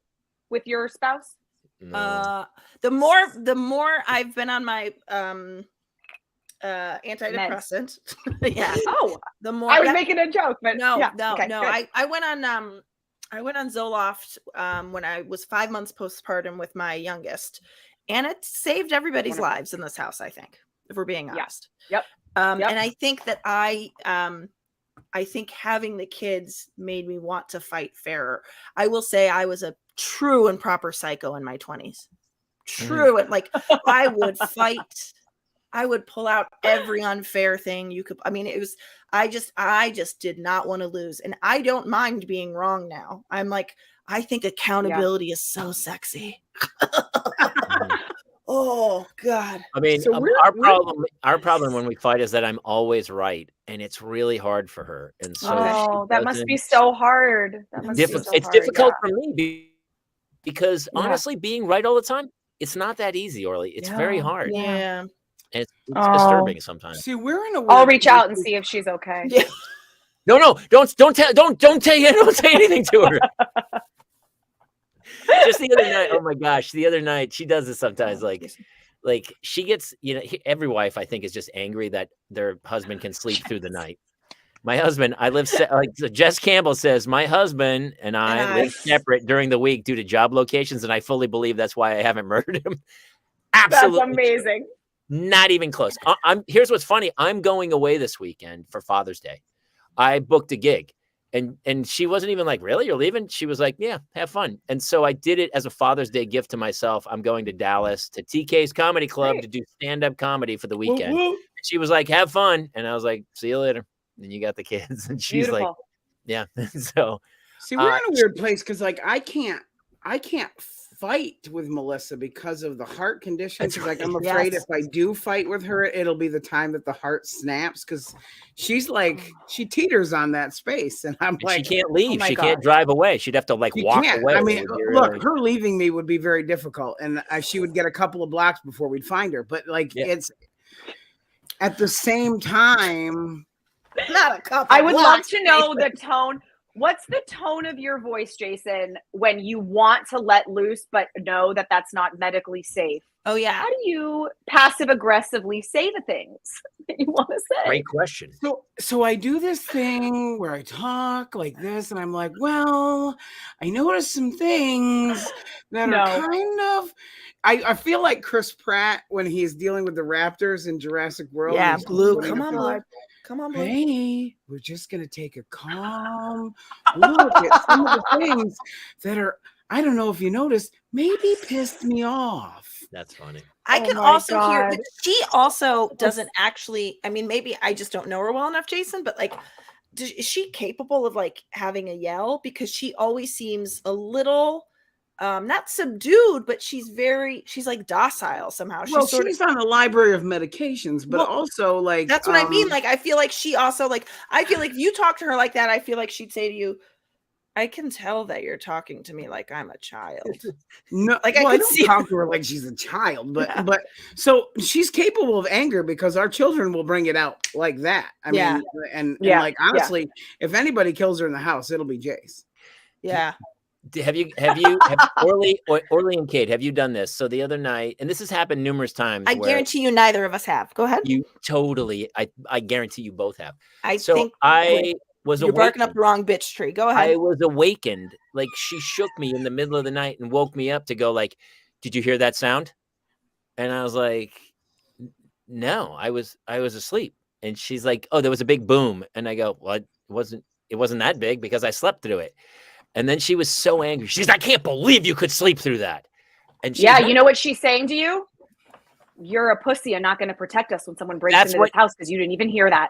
with your spouse? No. The more I've been on my antidepressant. The more I was making a joke, but no. I went on Zoloft when I was 5 months postpartum with my youngest, and it saved everybody's lives in this house, I think, if we're being honest. Yep. And I think that I think having the kids made me want to fight fairer. I will say I was a true and proper psycho in my 20s. True. And like, I would fight. I would pull out every unfair thing you could. I mean, it was, I just did not want to lose. And I don't mind being wrong now. I'm like, I think accountability is so sexy. Oh God. I mean, so our problem when we fight is that I'm always right, and it's really hard for her. And so that must be so hard. It's difficult for me because honestly, being right all the time, it's not that easy, Orly. It's very hard. Yeah. And it's disturbing sometimes. See, we're in a I'll reach out and see if she's okay. Yeah. No, don't say anything to her. Just the other night, oh my gosh, the other night she does this sometimes. Like she gets, every wife I think is just angry that their husband can sleep through the night. My husband, Jess Campbell says, my husband and I live separate during the week due to job locations, and I fully believe that's why I haven't murdered him. Absolutely, that's amazing. Not even close. Here's what's funny. I'm going away this weekend for Father's Day. I booked a gig. And she wasn't even like, really? You're leaving? She was like, yeah, have fun. And so I did it as a Father's Day gift to myself. I'm going to Dallas to TK's Comedy Club to do stand-up comedy for the weekend. Woo-woo. She was like, have fun. And I was like, see you later. And you got the kids. And she's like, yeah. So see, we're in a weird place because like I can't fight with Melissa because of the heart condition. Like I'm afraid if I do fight with her, it'll be the time that the heart snaps because she's like she teeters on that space, and I'm like she can't leave. She can't drive away. She'd have to walk away. I mean, look, her leaving me would be very difficult, and she would get a couple of blocks before we'd find her. But it's at the same time, not a couple. I would love to know the tone. What's the tone of your voice, Jason, when you want to let loose, but know that that's not medically safe? Oh yeah. How do you passive aggressively say the things that you want to say? Great question. So I do this thing where I talk like this, and I'm like, well, I noticed some things that are kind of. I feel like Chris Pratt when he's dealing with the raptors in Jurassic World. Yeah, he's Blue. putting Come a on, feel Blue. like, Come on, Blue. hey, we're just gonna take a calm look at some of the things that are. I don't know if you noticed, maybe pissed me off. That's funny. I Oh can my also hear God. that she also doesn't actually, I mean, maybe I just don't know her well enough, Jason, but like, is she capable of like having a yell? Because she always seems a little, not subdued, but she's like docile somehow. Well, She's sort she's of, on a library of medications, but Well, also like that's what I mean. Like, I feel like she also like, I feel like if you talk to her like that, I feel like she'd say to you, I can tell that you're talking to me like I'm a child. No, Like, well, I I could don't see talk to her like she's a child, but Yeah. but so she's capable of anger because our children will bring it out like that. I Yeah. mean, and Yeah, like honestly, if anybody kills her in the house, it'll be Jace. Yeah. Have Orly and Kate, have you done this? So the other night, and this has happened numerous times. I where guarantee you neither of us have. Go ahead. you totally, I guarantee you both have. I So think I was you're barking up awakened. the wrong bitch tree. Go I ahead. was awakened. Like she shook me in the middle of the night and woke me up to go like, did you hear that sound? And I was like, no, I was asleep. And she's like, oh, there was a big boom. And I go, well, it wasn't that big because I slept through it. And then she was so angry. She's, I can't believe you could sleep through that. And she's Yeah, you know what she's saying to you? You're a pussy and not going to protect us when someone breaks into this house because you didn't even hear that.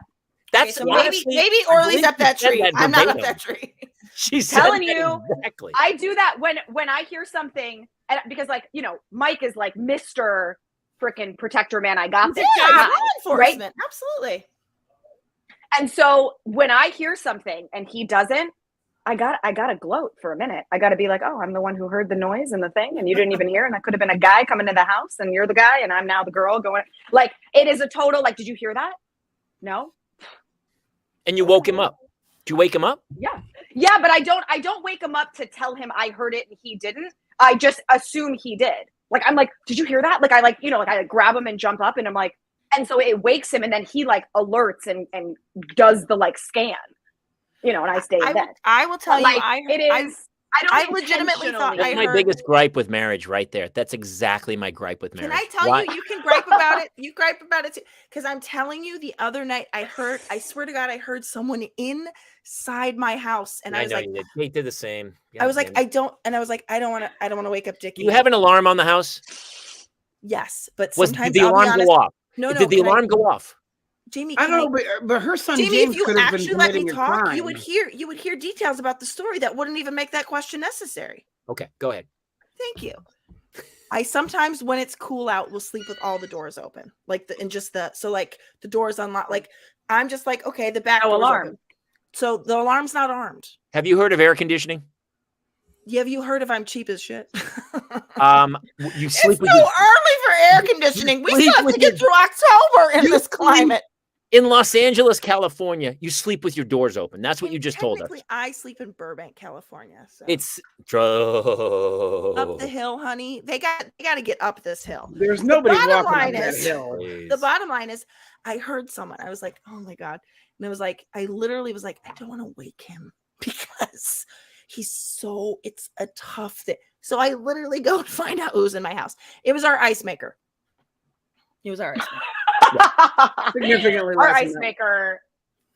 That's so honestly, maybe I Orly's believe up she that said tree. that I'm not up verbatim. that tree. She's Telling you, exactly. I do that when I hear something, and because like Mike is like Mr. freaking protector man. I got this Yeah, guy, law enforcement. right? Absolutely. And so when I hear something and he doesn't, I gotta gloat for a minute. I gotta be like, oh, I'm the one who heard the noise and the thing, and you didn't even hear. And I could have been a guy coming to the house, and you're the guy, and I'm now the girl going. Like it is a total. Like, did you hear that? No. And you woke him up. Did you wake him up? Yeah, but I don't wake him up to tell him I heard it and he didn't. I just assume he did. Like I'm like, did you hear that? Like I grab him and jump up and I'm like, and so it wakes him and then he like alerts and does the like scan, and I stay in bed. I will tell But, you, like, it is. I legitimately thought That's my biggest gripe with marriage right there. That's exactly my gripe with marriage. Can I tell you, you can gripe about it. You gripe about it too. Because I'm telling you, the other night I swear to God, I heard someone inside my house. And I was like, you did. Kate did the same. I was like, I don't want to wake up Dickie. You have an alarm on the house? Yes. But Did sometimes the alarm go off? No. Did the alarm go off? Jamie, I don't know, but her son Jamie, James if you could have been actually let me committing a talk, crime. you would hear details about the story that wouldn't even make that question necessary. Okay, go ahead. Thank you. I sometimes, when it's cool out, will sleep with all the doors open, like the doors unlocked. Like I'm just like, okay, the back door's alarm. open. So the alarm's not armed. Have you heard of air conditioning? Yeah, have you heard of I'm cheap as shit? You sleep it's so early for air conditioning. We still have to get through October in this climate. In Los Angeles, California, you sleep with your doors open. That's what you just told us. I sleep in Burbank, California. So. It's up the hill, honey. They got to get up this hill. There's nobody walking up that hill. The bottom line is, I heard someone. I was like, oh my God. And I was like, I literally was like, I don't want to wake him because it's a tough thing. So I literally go and find out who's in my house. It was our ice maker. Significantly Our less ice than maker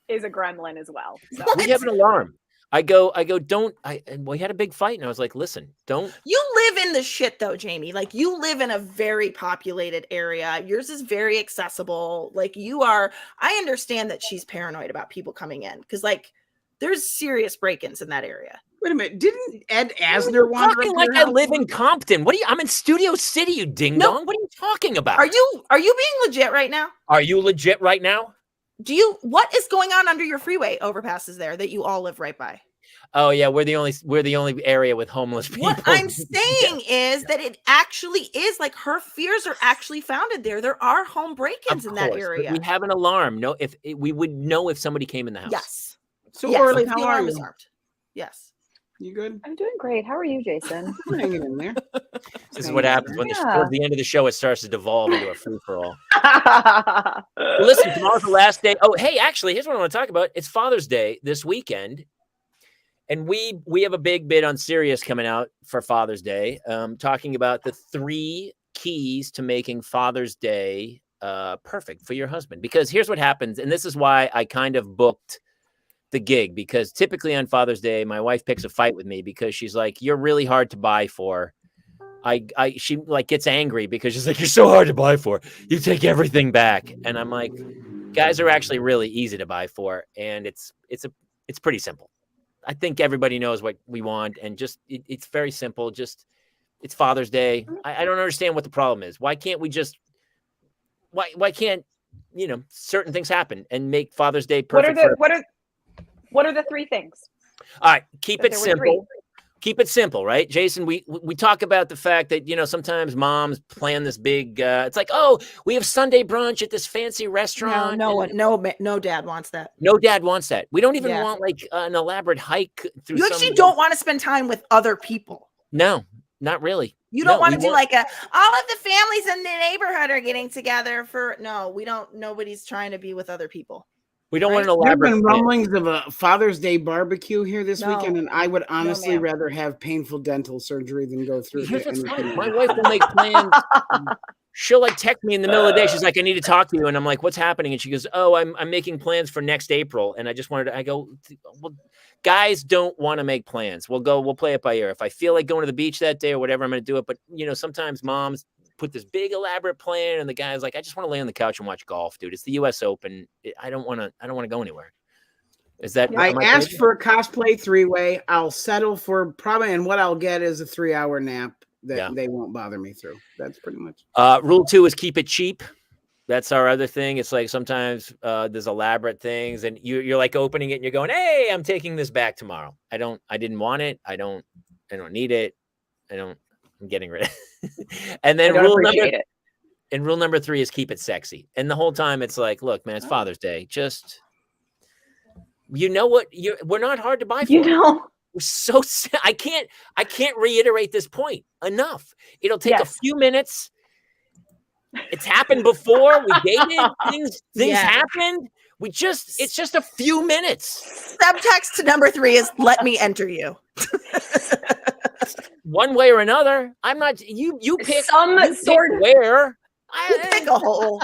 is a gremlin as well. So. We have an alarm. I go, and we had a big fight and I was like, listen, don't. You live in the shit though, Jamie. Like you live in a very populated area. Yours is very accessible. Like I understand that she's paranoid about people coming in because like there's serious break-ins in that area. Wait a minute. Didn't Ed Asner wander Talking up like your I house? live in Compton. I'm in Studio City, you ding dong. What are you talking about? Are you being legit right now? Are you legit right now? What is going on under your freeway overpasses there that you all live right by? Oh yeah, we're the only area with homeless people. What I'm saying is that it actually is like her fears are actually founded there. There are home break-ins in that area. We have an alarm. No, we would know if somebody came in the house. Yes. So yes, Orly, the how alarm are is you? armed. Yes. You good? I'm doing great. How are you, Jason? I'm hanging in there. This is what happens when towards the end of the show it starts to devolve into a free for all. Well, listen, tomorrow's the last day. Oh, hey, actually, here's what I want to talk about. It's Father's Day this weekend. And we have a big bit on Sirius coming out for Father's Day, talking about the 3 keys to making Father's Day perfect for your husband. Because here's what happens, and this is why I kind of booked the gig, because typically on Father's Day, my wife picks a fight with me because she's like, "You're really hard to buy for." She like gets angry because she's like, "You're so hard to buy for. You take everything back." And I'm like, guys are actually really easy to buy for, and it's pretty simple. I think everybody knows what we want, and just it's very simple. Just it's Father's Day. I don't understand what the problem is. Why can't we just why can't certain things happen and make Father's Day perfect? What are the 3 things? All right, keep it simple. Keep it simple, right, Jason? We talk about the fact that sometimes moms plan this big. It's like, oh, we have Sunday brunch at this fancy restaurant. No dad wants that. No dad wants that. We don't even want like an elaborate hike through. You actually don't want to spend time with other people. No, not really. You don't want to do like all of the families in the neighborhood are getting together for. No, we don't. Nobody's trying to be with other people. We don't want an elaborate. There have been rumblings of a Father's Day barbecue here this weekend, and I would honestly rather have painful dental surgery than go through it. My wife will make plans. She'll like text me in the middle of the day. She's like, "I need to talk to you," and I'm like, "What's happening?" And she goes, "Oh, I'm making plans for next April." And I just wanted to. I go, "Well, guys don't want to make plans. We'll play it by ear. If I feel like going to the beach that day or whatever, I'm going to do it." But sometimes moms put this big elaborate plan, and the guy's like, "I just want to lay on the couch and watch golf, dude. It's the U.S. Open. I don't want to go anywhere." Is that? I asked for a cosplay 3-way. I'll settle for probably, and what I'll get is a 3-hour nap that they won't bother me through. That's pretty much. Rule 2 is keep it cheap. That's our other thing. It's like sometimes there's elaborate things, and you're like opening it and you're going, "Hey, I'm taking this back tomorrow. I didn't want it. I don't need it. I'm getting rid of it." And then rule number 3 is keep it sexy. And the whole time it's like, look, man, it's Father's Day. Just, we're not hard to buy for. We're so, I can't reiterate this point enough. It'll take a few minutes. It's happened before. We dated. Things happened. It's just a few minutes. Subtext to number 3 is let me enter you. One way or another. I'm not. You pick some sort of where. You pick a hole.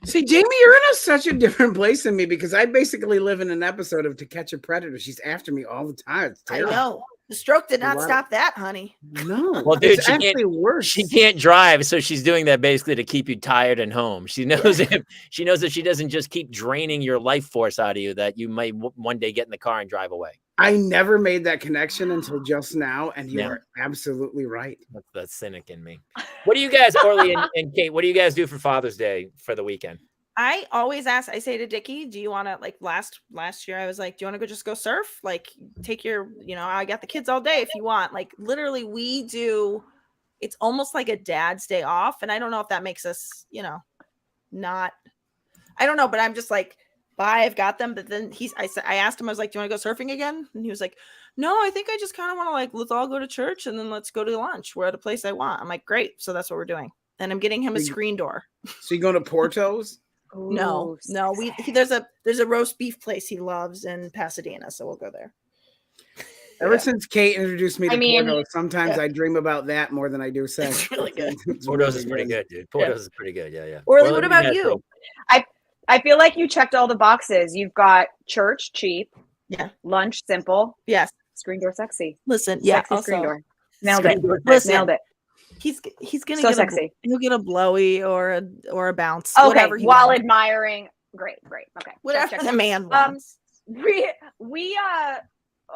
See, Jamie, you're in such a different place than me because I basically live in an episode of To Catch a Predator. She's after me all the time. I know. The stroke did not stop that, honey. No. Well, dude, it's actually worse. She can't drive, so she's doing that basically to keep you tired and home. She knows if she doesn't just keep draining your life force out of you, that you might one day get in the car and drive away. I never made that connection until just now, and you are absolutely right. That's the cynic in me. What do you guys, Orly and Kate, what do you guys do for Father's Day for the weekend? I always ask, I say to Dickie, do you want to, like last year, I was like, do you want to just go surf? Like take your, I got the kids all day if you want. Like literally it's almost like a dad's day off. And I don't know if that makes us, not, I don't know, but I'm just like, bye, I've got them. But then I asked him, I was like, do you want to go surfing again? And he was like, no, I think I just kind of want to like, let's all go to church and then let's go to lunch. We're at a place I want. I'm like, great. So that's what we're doing. And I'm getting him a screen door. So you going to Porto's? No. There's a roast beef place he loves in Pasadena. So we'll go there. Ever since Kate introduced me to Porto's, sometimes I dream about that more than I do sex. It's really good. Porto's is pretty good, dude. Porto's is pretty good. Yeah. Orly, what about you? I feel like you checked all the boxes. You've got church, cheap. Yeah. Lunch, simple. Yes. Screen door, sexy. Listen, sexy screen door. Nailed it. Nailed it. He's gonna so get sexy. He'll get a blowy or a bounce. Okay, while admiring. Great. Okay. Whatever the man wants.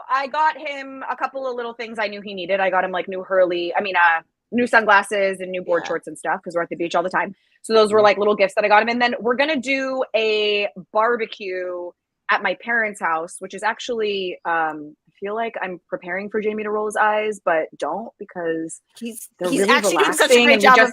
I got him a couple of little things I knew he needed. I got him like new sunglasses and new board shorts and stuff because we're at the beach all the time. So those were like little gifts that I got him. And then we're gonna do a barbecue at my parents' house, which is actually I feel like I'm preparing for Jamie to roll his eyes, but don't, because he's really actually doing such a great and job of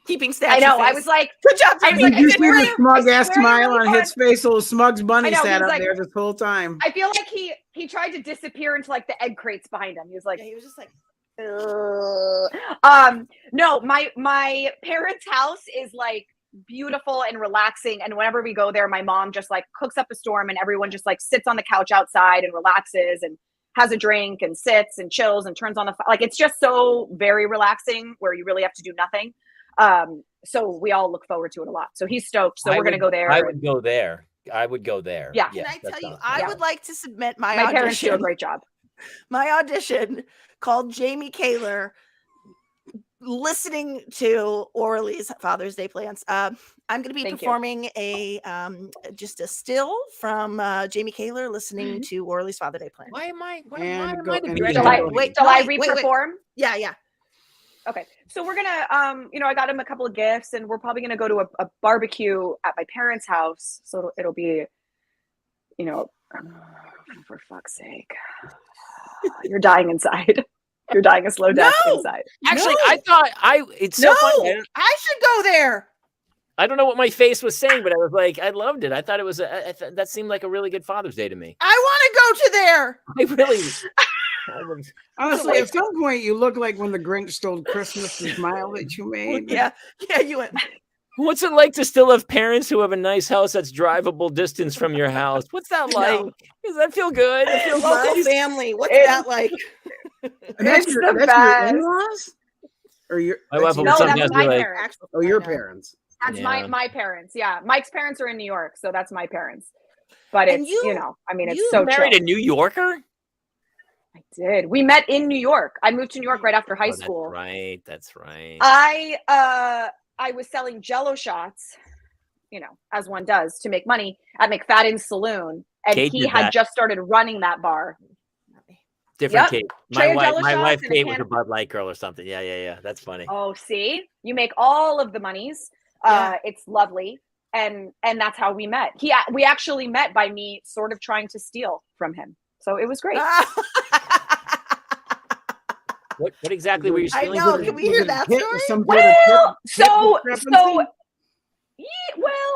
keeping statue I know. face. I was like, good job. I was Did like, you I see swear the you're- smug I ass swear you're smile really on his fun. face? Little Smug's bunny I know, sat he's up like- there this whole time. I feel like he tried to disappear into like the egg crates behind him. He was like, Yeah, he was just like, no, my parents' house is like beautiful and relaxing, and whenever we go there, my mom just like cooks up a storm and everyone just like sits on the couch outside and relaxes and has a drink and sits and chills and turns on the like it's just so very relaxing where you really have to do nothing. So we all look forward to it a lot. So he's stoked. So we're gonna go there. I would go there. I would go there. Yeah. can I tell you, sounds I fun. would like to submit my parents do a audition. great job. My audition called Jamie Kaler, listening to Orly's Father's Day plans. I'm going to be Thank you. performing a just a still from Jamie Kaler listening to Orly's Father's Day plan. Why am I? Why And am go- I the and big go- guy? Shall I wait. re-perform? Yeah. Okay, so we're gonna, I got him a couple of gifts, and we're probably gonna go to a barbecue at my parents' house. So it'll be, for fuck's sake, you're dying inside. You're dying a slow death inside. Actually, No. I thought it's so funny. I should go there. I don't know what my face was saying, but I was like, I loved it. I thought it was that seemed like a really good Father's Day to me. I want to go to there. I really. I was, Honestly, at some point, you look like when the Grinch stole Christmas, the smile that you made. Yeah, you went. what's it like to still have parents who have a nice house that's drivable distance from your house? What's that like? Does that feel good? It feels Local nice. family. What's It's- that like? And that's It's your, the that's best. your in-laws? Or your, My that's wife will your- No, sometimes that's be my like, parents. oh, your I know. parents. That's Yeah. my parents. Yeah, Mike's parents are in New York, so that's my parents. But And it's you- I mean, it's you so married chill. a New Yorker? I did. We met in New York. I moved to New York right after high Oh, school. That's right. That's right. I was selling Jello shots, as one does to make money at McFadden's Saloon, and Kate he did had that. just started running that bar. Different Yep. Kate. Tray My of wife, Jello my shots wife and a Kate can was a of- Bud Light girl or something. Yeah. That's funny. Oh, see, you make all of the monies. Yeah. It's lovely, and that's how we met. We actually met by me sort of trying to steal from him, so it was great. What exactly were you I stealing? know. from? Can we hear that story? Well, so discrepancy?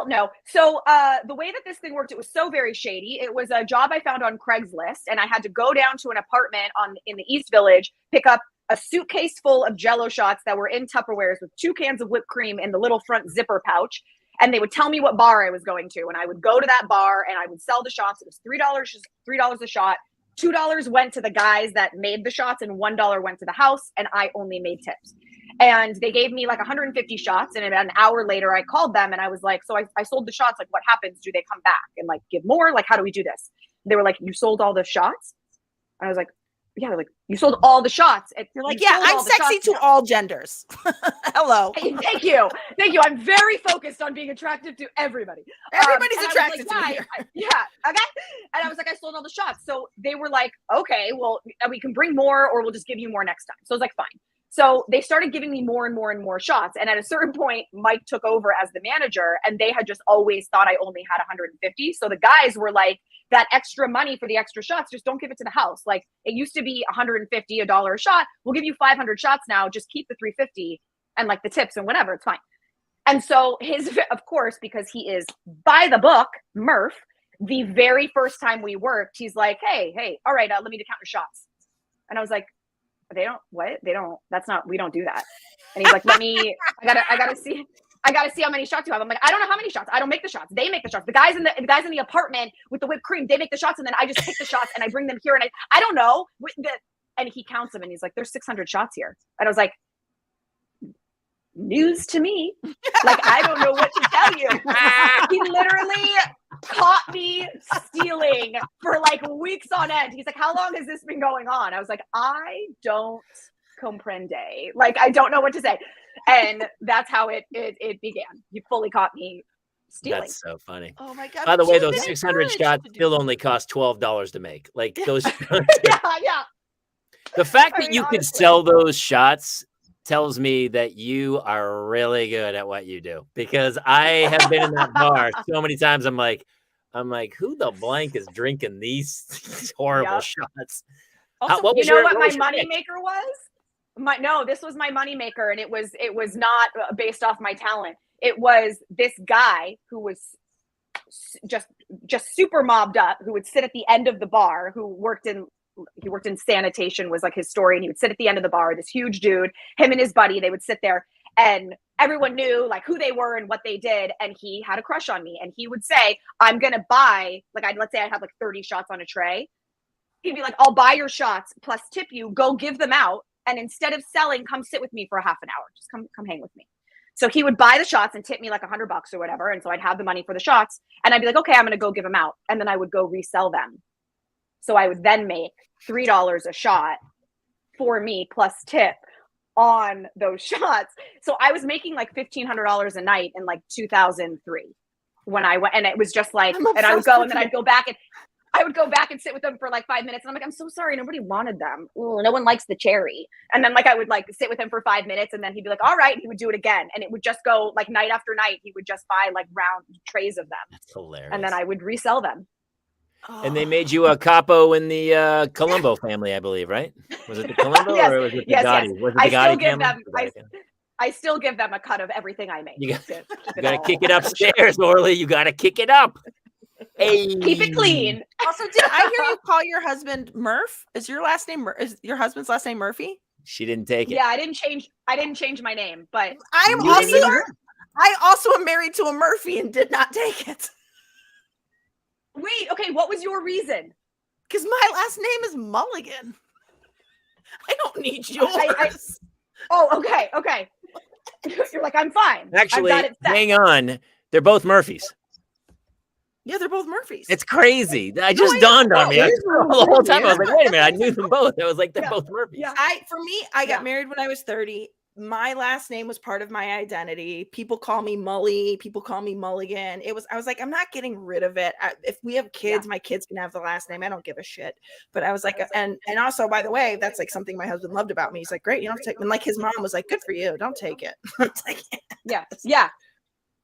no. So the way that this thing worked, it was so very shady. It was a job I found on Craigslist, and I had to go down to an apartment in the East Village, pick up a suitcase full of Jello shots that were in Tupperwares with 2 cans of whipped cream in the little front zipper pouch. And they would tell me what bar I was going to, and I would go to that bar and I would sell the shots. It was $3 a shot. $2 went to the guys that made the shots, and $1 went to the house, and I only made tips. And they gave me like 150 shots, and about an hour later, I called them and I was like, so I sold the shots. Like, what happens? Do they come back and like give more? Like, how do we do this? They were like, you sold all the shots? And I was like, yeah. They're like, you sold all the shots. And You're like, you yeah, sold I'm all the sexy shots to now." all genders. Hello. Hey, thank you. I'm very focused on being attractive to everybody. Everybody's and I was attracted like, to me. yeah, okay. And I was like, I sold all the shots. So they were like, okay, well, we can bring more, or we'll just give you more next time. So I was like, fine. So they started giving me more and more and more shots. And at a certain point, Mike took over as the manager, and they had just always thought I only had 150. So the guys were like, that extra money for the extra shots, just don't give it to the house. Like, it used to be $150, $1 a shot. We'll give you 500 shots now. Just keep the 350 and like the tips and whatever. It's fine. And so of course, because he is by the book, Murph, the very first time we worked, he's like, hey, all right, let me count your shots. And I was like, we don't do that. And he's like, I gotta see how many shots you have. I'm like, I don't know how many shots. I don't make the shots. They make the shots. The guys in the apartment with the whipped cream, they make the shots, and then I just pick the shots and I bring them here, and I don't know. And he counts them, and he's like, there's 600 shots here. And I was like, news to me. Like, I don't know what to tell you. He literally caught me stealing for like weeks on end. He's like, how long has this been going on? I was like, I don't comprende. Like, I don't know what to say. And that's how it began. He fully caught me stealing. That's so funny. Oh my God. By the way, You've those been 600 encouraged shots to do still that. only cost $12 to make. Like those. yeah. The fact I that mean, you could honestly. sell those shots tells me that you are really good at what you do, because I have been in that bar so many times. I'm like, who the blank is drinking these horrible Yep. shots? Also, What You was know your- what what my was your money pick? maker was? No, this was my moneymaker, and it was not based off my talent. It was this guy who was just super mobbed up, who would sit at the end of the bar, who worked in sanitation, was like his story, and he would sit at the end of the bar, this huge dude, him and his buddy, they would sit there, and everyone knew like who they were and what they did, and he had a crush on me, and he would say, I'm gonna buy, like, let's say I had like 30 shots on a tray. He'd be like, I'll buy your shots plus tip you, go give them out, and instead of selling, come sit with me for a half an hour, just come hang with me. So he would buy the shots and tip me like $100 or whatever. And so I'd have the money for the shots, and I'd be like, okay, I'm going to go give them out. And then I would go resell them. So I would then make $3 a shot for me plus tip on those shots. So I was making like $1,500 a night in like 2003 when I went, and it was just like, and I would go, and then I'd go back and sit with them for like 5 minutes. And I'm like, I'm so sorry. Nobody wanted them. Ooh, no one likes the cherry. And then like, I would like sit with him for 5 minutes, and then he'd be like, all right. And he would do it again. And it would just go like night after night. He would just buy like round trays of them. That's hilarious. And then I would resell them. And they made you a capo in the Colombo family, I believe, right? Was it the Colombo Yes, or was it the yes, Gotti? yes. Was it the Gotti family? I still give them a cut of everything I make. You got to kick it upstairs, Orly. You got to kick it up. Hey. Keep it clean. Also, did I hear you call your husband Murph? Is your husband's last name Murphy? She didn't take it. Yeah, I didn't change my name, but I also am married to a Murphy and did not take it. Wait, okay, what was your reason? Because my last name is Mulligan. I don't need yours. Okay. You're like, I'm fine. Actually, hang on. They're both Murphys. Yeah, they're both Murphys. It's crazy. It just dawned on me. The whole time I was like, wait a minute, I knew them both. I was like, they're both Murphys. Yeah. I got married when I was 30. My last name was part of my identity. People call me Mully. People call me Mulligan. I was like, I'm not getting rid of it. If we have kids, my kids can have the last name. I don't give a shit. But I was like, and also, by the way, that's like something my husband loved about me. He's like, great, you don't take. And like his mom was like, good for you, don't take it. Yeah.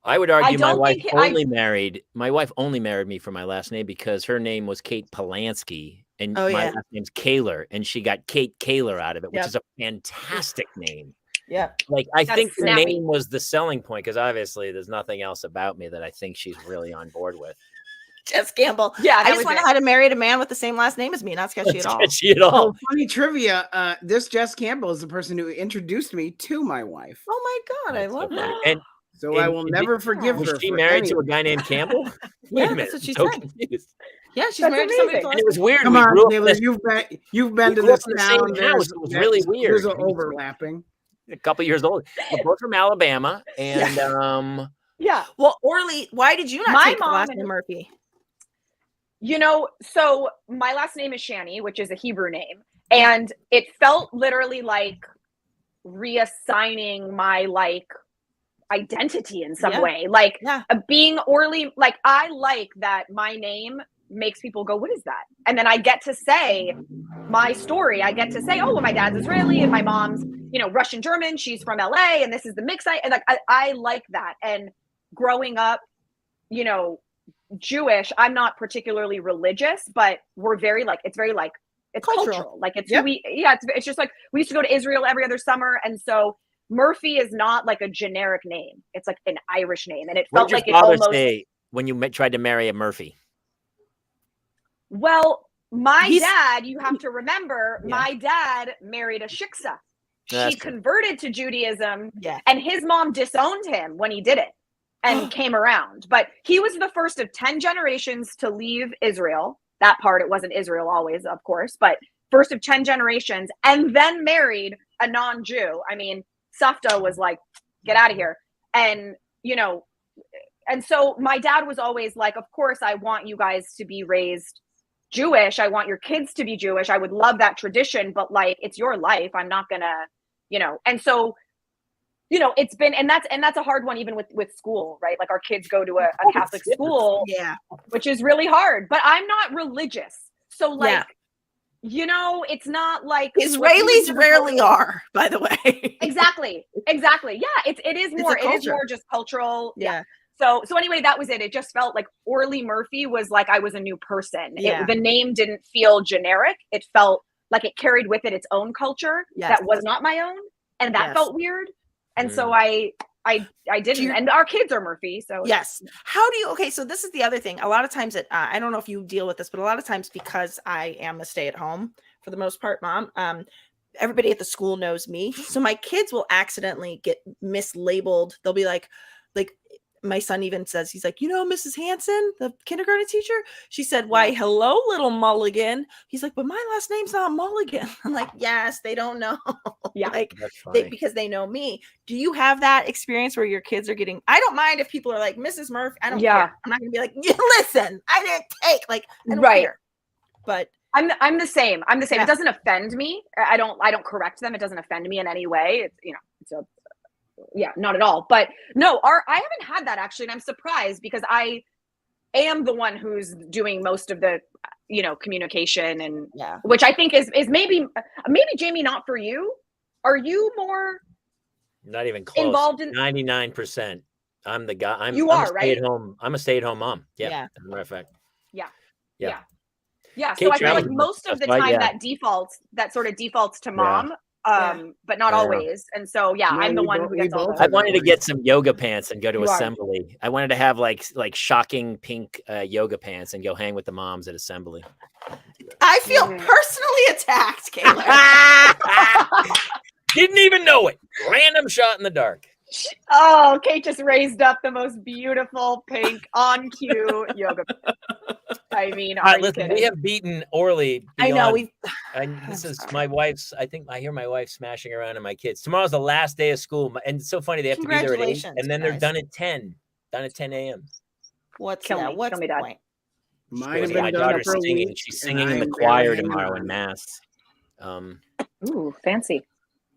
I would argue my wife only married me for my last name because her name was Kate Polanski, and my last name's Kaler, and she got Kate Kaler out of it, which is a fantastic name. Yeah. Like, I think the name was the selling point, because obviously there's nothing else about me that I think she's really on board with. Jess Campbell. Yeah, I just want to know how to marry a man with the same last name as me. Not sketchy at all. Sketchy at all. Oh, funny trivia. This Jess Campbell is the person who introduced me to my wife. Oh my God, I love that. So I will never forgive her. Was she married to a guy named Campbell? Wait a minute. That's what she said. Confused. Yeah, she's married to somebody. And it was weird. Come on, Taylor, you've been to this town. House. It was really weird. There's an overlapping. A couple years old. We're both from Alabama, and yeah. Well, Orly, why did you not take the last name Murphy? So my last name is Shani, which is a Hebrew name, and it felt literally like reassigning my identity in some way, being Orly. Like, I like that my name makes people go, what is that? And then I get to say my story. I get to say, oh, well, my dad's Israeli and my mom's, Russian German. She's from LA, and this is the mix. I like that. And growing up, Jewish, I'm not particularly religious, but we're very it's cultural. Like, it's who it's just like we used to go to Israel every other summer, and so Murphy is not like a generic name. It's like an Irish name, and it felt like it almost. Say when you tried to marry a Murphy? Well, my dad, you have to remember, my dad married a shiksa. She converted to Judaism, and his mom disowned him when he did it and came around. But he was the first of 10 generations to leave Israel. That part, it wasn't Israel always, of course, but first of 10 generations, and then married a non-Jew. I mean, Safta was like, get out of here. And, and so my dad was always like, of course, I want you guys to be raised Jewish. I want your kids to be Jewish. I would love that tradition, but it's your life. I'm not gonna, and so, it's been, and that's a hard one, even with school, right? Like, our kids go to a Catholic school, which is really hard, but I'm not religious. So it's not like Israelis rarely are, by the way. Exactly. Yeah. It is more just cultural. Yeah. So anyway, that was it. It just felt like Orly Murphy was like I was a new person. The name didn't feel generic. It felt like it carried with it its own culture that was not my own, and that felt weird. And so I didn't. And our kids are Murphy, so yes. How do you? Okay, so this is the other thing. A lot of times, I don't know if you deal with this, but a lot of times because I am a stay-at-home for the most part, mom. Everybody at the school knows me, so my kids will accidentally get mislabeled. They'll be like my son even says, he's like, Mrs. Hanson, the kindergarten teacher, she said, why, hello, little Mulligan. He's like, but my last name's not Mulligan. I'm like, yes, they don't know. Yeah, like because they know me. Do you have that experience where your kids are getting? I don't mind if people are like, Mrs. Murphy. I don't care. I'm not gonna be like, listen, I didn't take I don't care. But I'm the same. I'm the same. It doesn't offend me. I don't correct them. It doesn't offend me in any way. It's it's a not at all. But no, I haven't had that actually, and I'm surprised because I am the one who's doing most of the communication, and which I think is maybe Jamie, not for you. Are you more? Not even close. Involved in 99%. I'm the guy. I'm right? I'm a stay-at-home mom. Yeah. As a matter of fact. Yeah. Kate, So I feel like most of the time that sort of defaults to mom. But not always. And so I'm the one who gets all I wanted to get some yoga pants and go to assembly. I wanted to have like shocking pink yoga pants and go hang with the moms at assembly. I feel personally attacked, Kayla. Didn't even know it. Random shot in the dark. Oh, Kate just raised up the most beautiful pink on cue yoga. I mean, listen, we have beaten Orly. I know. This is my wife's. I think I hear my wife smashing around in my kids. Tomorrow's the last day of school, and it's so funny. They have to be there at 8, and then they're done at 10. Done at 10 a.m. What's the point? My daughter's singing. She's singing in the choir tomorrow in mass. Ooh, fancy.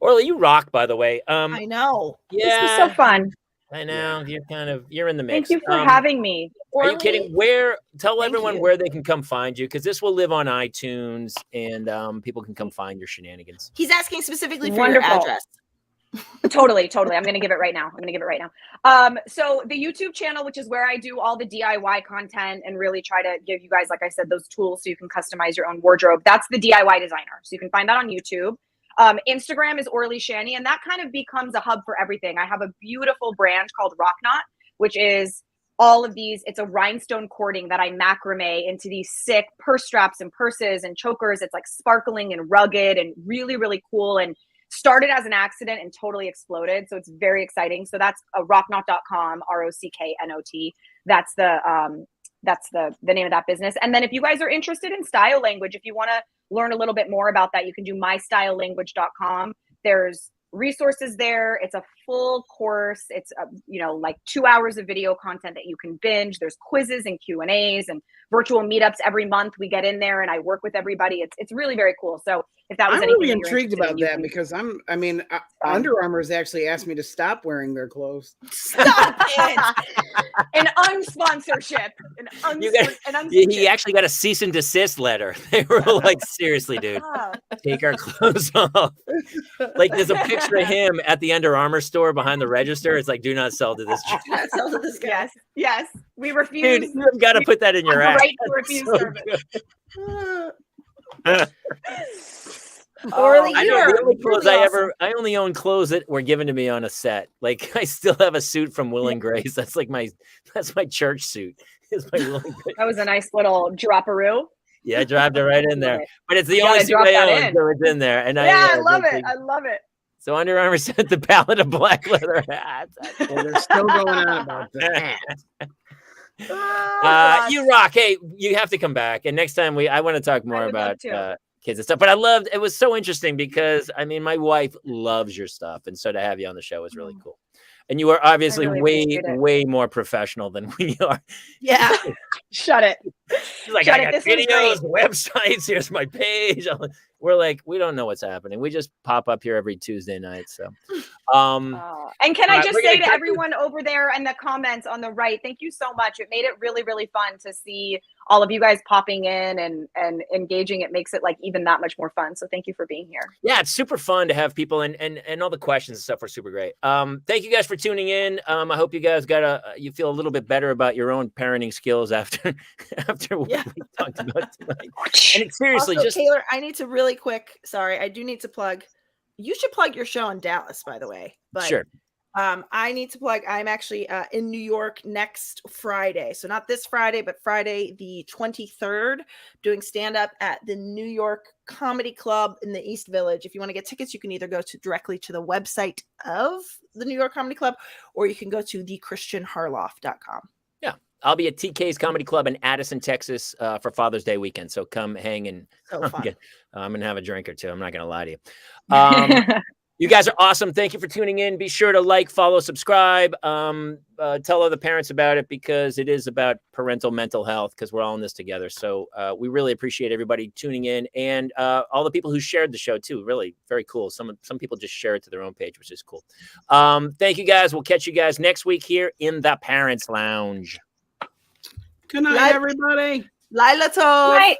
Orly, you rock, by the way. I know. Yeah, this was so fun. I know. You're in the mix. Thank you for having me. Orly, are you kidding? Tell everyone where they can come find you, because this will live on iTunes, and people can come find your shenanigans. He's asking specifically for your address. Totally. I'm going to give it right now. So the YouTube channel, which is where I do all the DIY content and really try to give you guys, like I said, those tools so you can customize your own wardrobe. That's the DIY Designer. So you can find that on YouTube. Instagram is Orly Shani, and that kind of becomes a hub for everything. I have a beautiful brand called Rock Knot, which is all of these. It's a rhinestone cording that I macrame into these sick purse straps and purses and chokers. It's like sparkling and rugged and really, really cool, and started as an accident and totally exploded. So it's very exciting. So that's rocknot.com, ROCKNOT. That's the name of that business. And then if you guys are interested in style language, if you want to learn a little bit more about that, you can do mystylelanguage.com. There's resources there. It's a full course. It's like 2 hours of video content that you can binge. There's quizzes and Q&As and virtual meetups every month. We get in there and I work with everybody. It's really very cool. So if that was I'm anything really intrigued about that, because Under Armour's actually asked me to stop wearing their clothes. Stop it! An unsponsorship. He actually got a cease and desist letter. They were like, seriously, dude, take our clothes off. Like, there's a picture of him at the Under Armour store behind the register. It's like, do not sell to this. Do not sell to this guy. Yes. We refuse. Dude, you've got to put that in your app. Right to refuse service. Orly, I only own clothes that were given to me on a set. Like, I still have a suit from Will and Grace. That's like my church suit. It's my Will and Grace. That was a nice little dropperoo. Yeah, I dropped it right in there. But it's the only suit I own, so it's in there. And I love it. I love it. So Under Armour sent the palette of black leather hats. They're still going on about that. You rock. Hey, you have to come back. And next time I want to talk more about kids and stuff. But it was so interesting because my wife loves your stuff. And so to have you on the show was really cool. And you are obviously way more professional than we are. Yeah. Shut it. She's like, I got videos, websites. Here's my page. We're like, we don't know what's happening. We just pop up here every Tuesday night. So, and can I just say to everyone over there in the comments on the right, thank you so much. It made it really, really fun to see all of you guys popping in and engaging. It makes it like even that much more fun. So thank you for being here. Yeah, it's super fun to have people and all the questions and stuff were super great. Thank you guys for tuning in. I hope you guys you feel a little bit better about your own parenting skills after what we talked about tonight. And seriously, also, Taylor, I need to really really quick. Sorry, I do need to plug. You should plug your show in Dallas, by the way. But Sure. I need to plug. I'm actually in New York next Friday. So not this Friday, but Friday the 23rd, doing stand-up at the New York Comedy Club in the East Village. If you want to get tickets, you can either go directly to the website of the New York Comedy Club, or you can go to thechristianharloff.com. Yeah. I'll be at TK's Comedy Club in Addison, Texas for Father's Day weekend. So come hang and So fun. I'm going to have a drink or two. I'm not going to lie to you. You guys are awesome. Thank you for tuning in. Be sure to like, follow, subscribe. Tell other parents about it, because it is about parental mental health, because we're all in this together. So we really appreciate everybody tuning in, and all the people who shared the show too. Really very cool. Some people just share it to their own page, which is cool. Thank you guys. We'll catch you guys next week here in the Parents Lounge. Good night, everybody. Lila Tov. Right.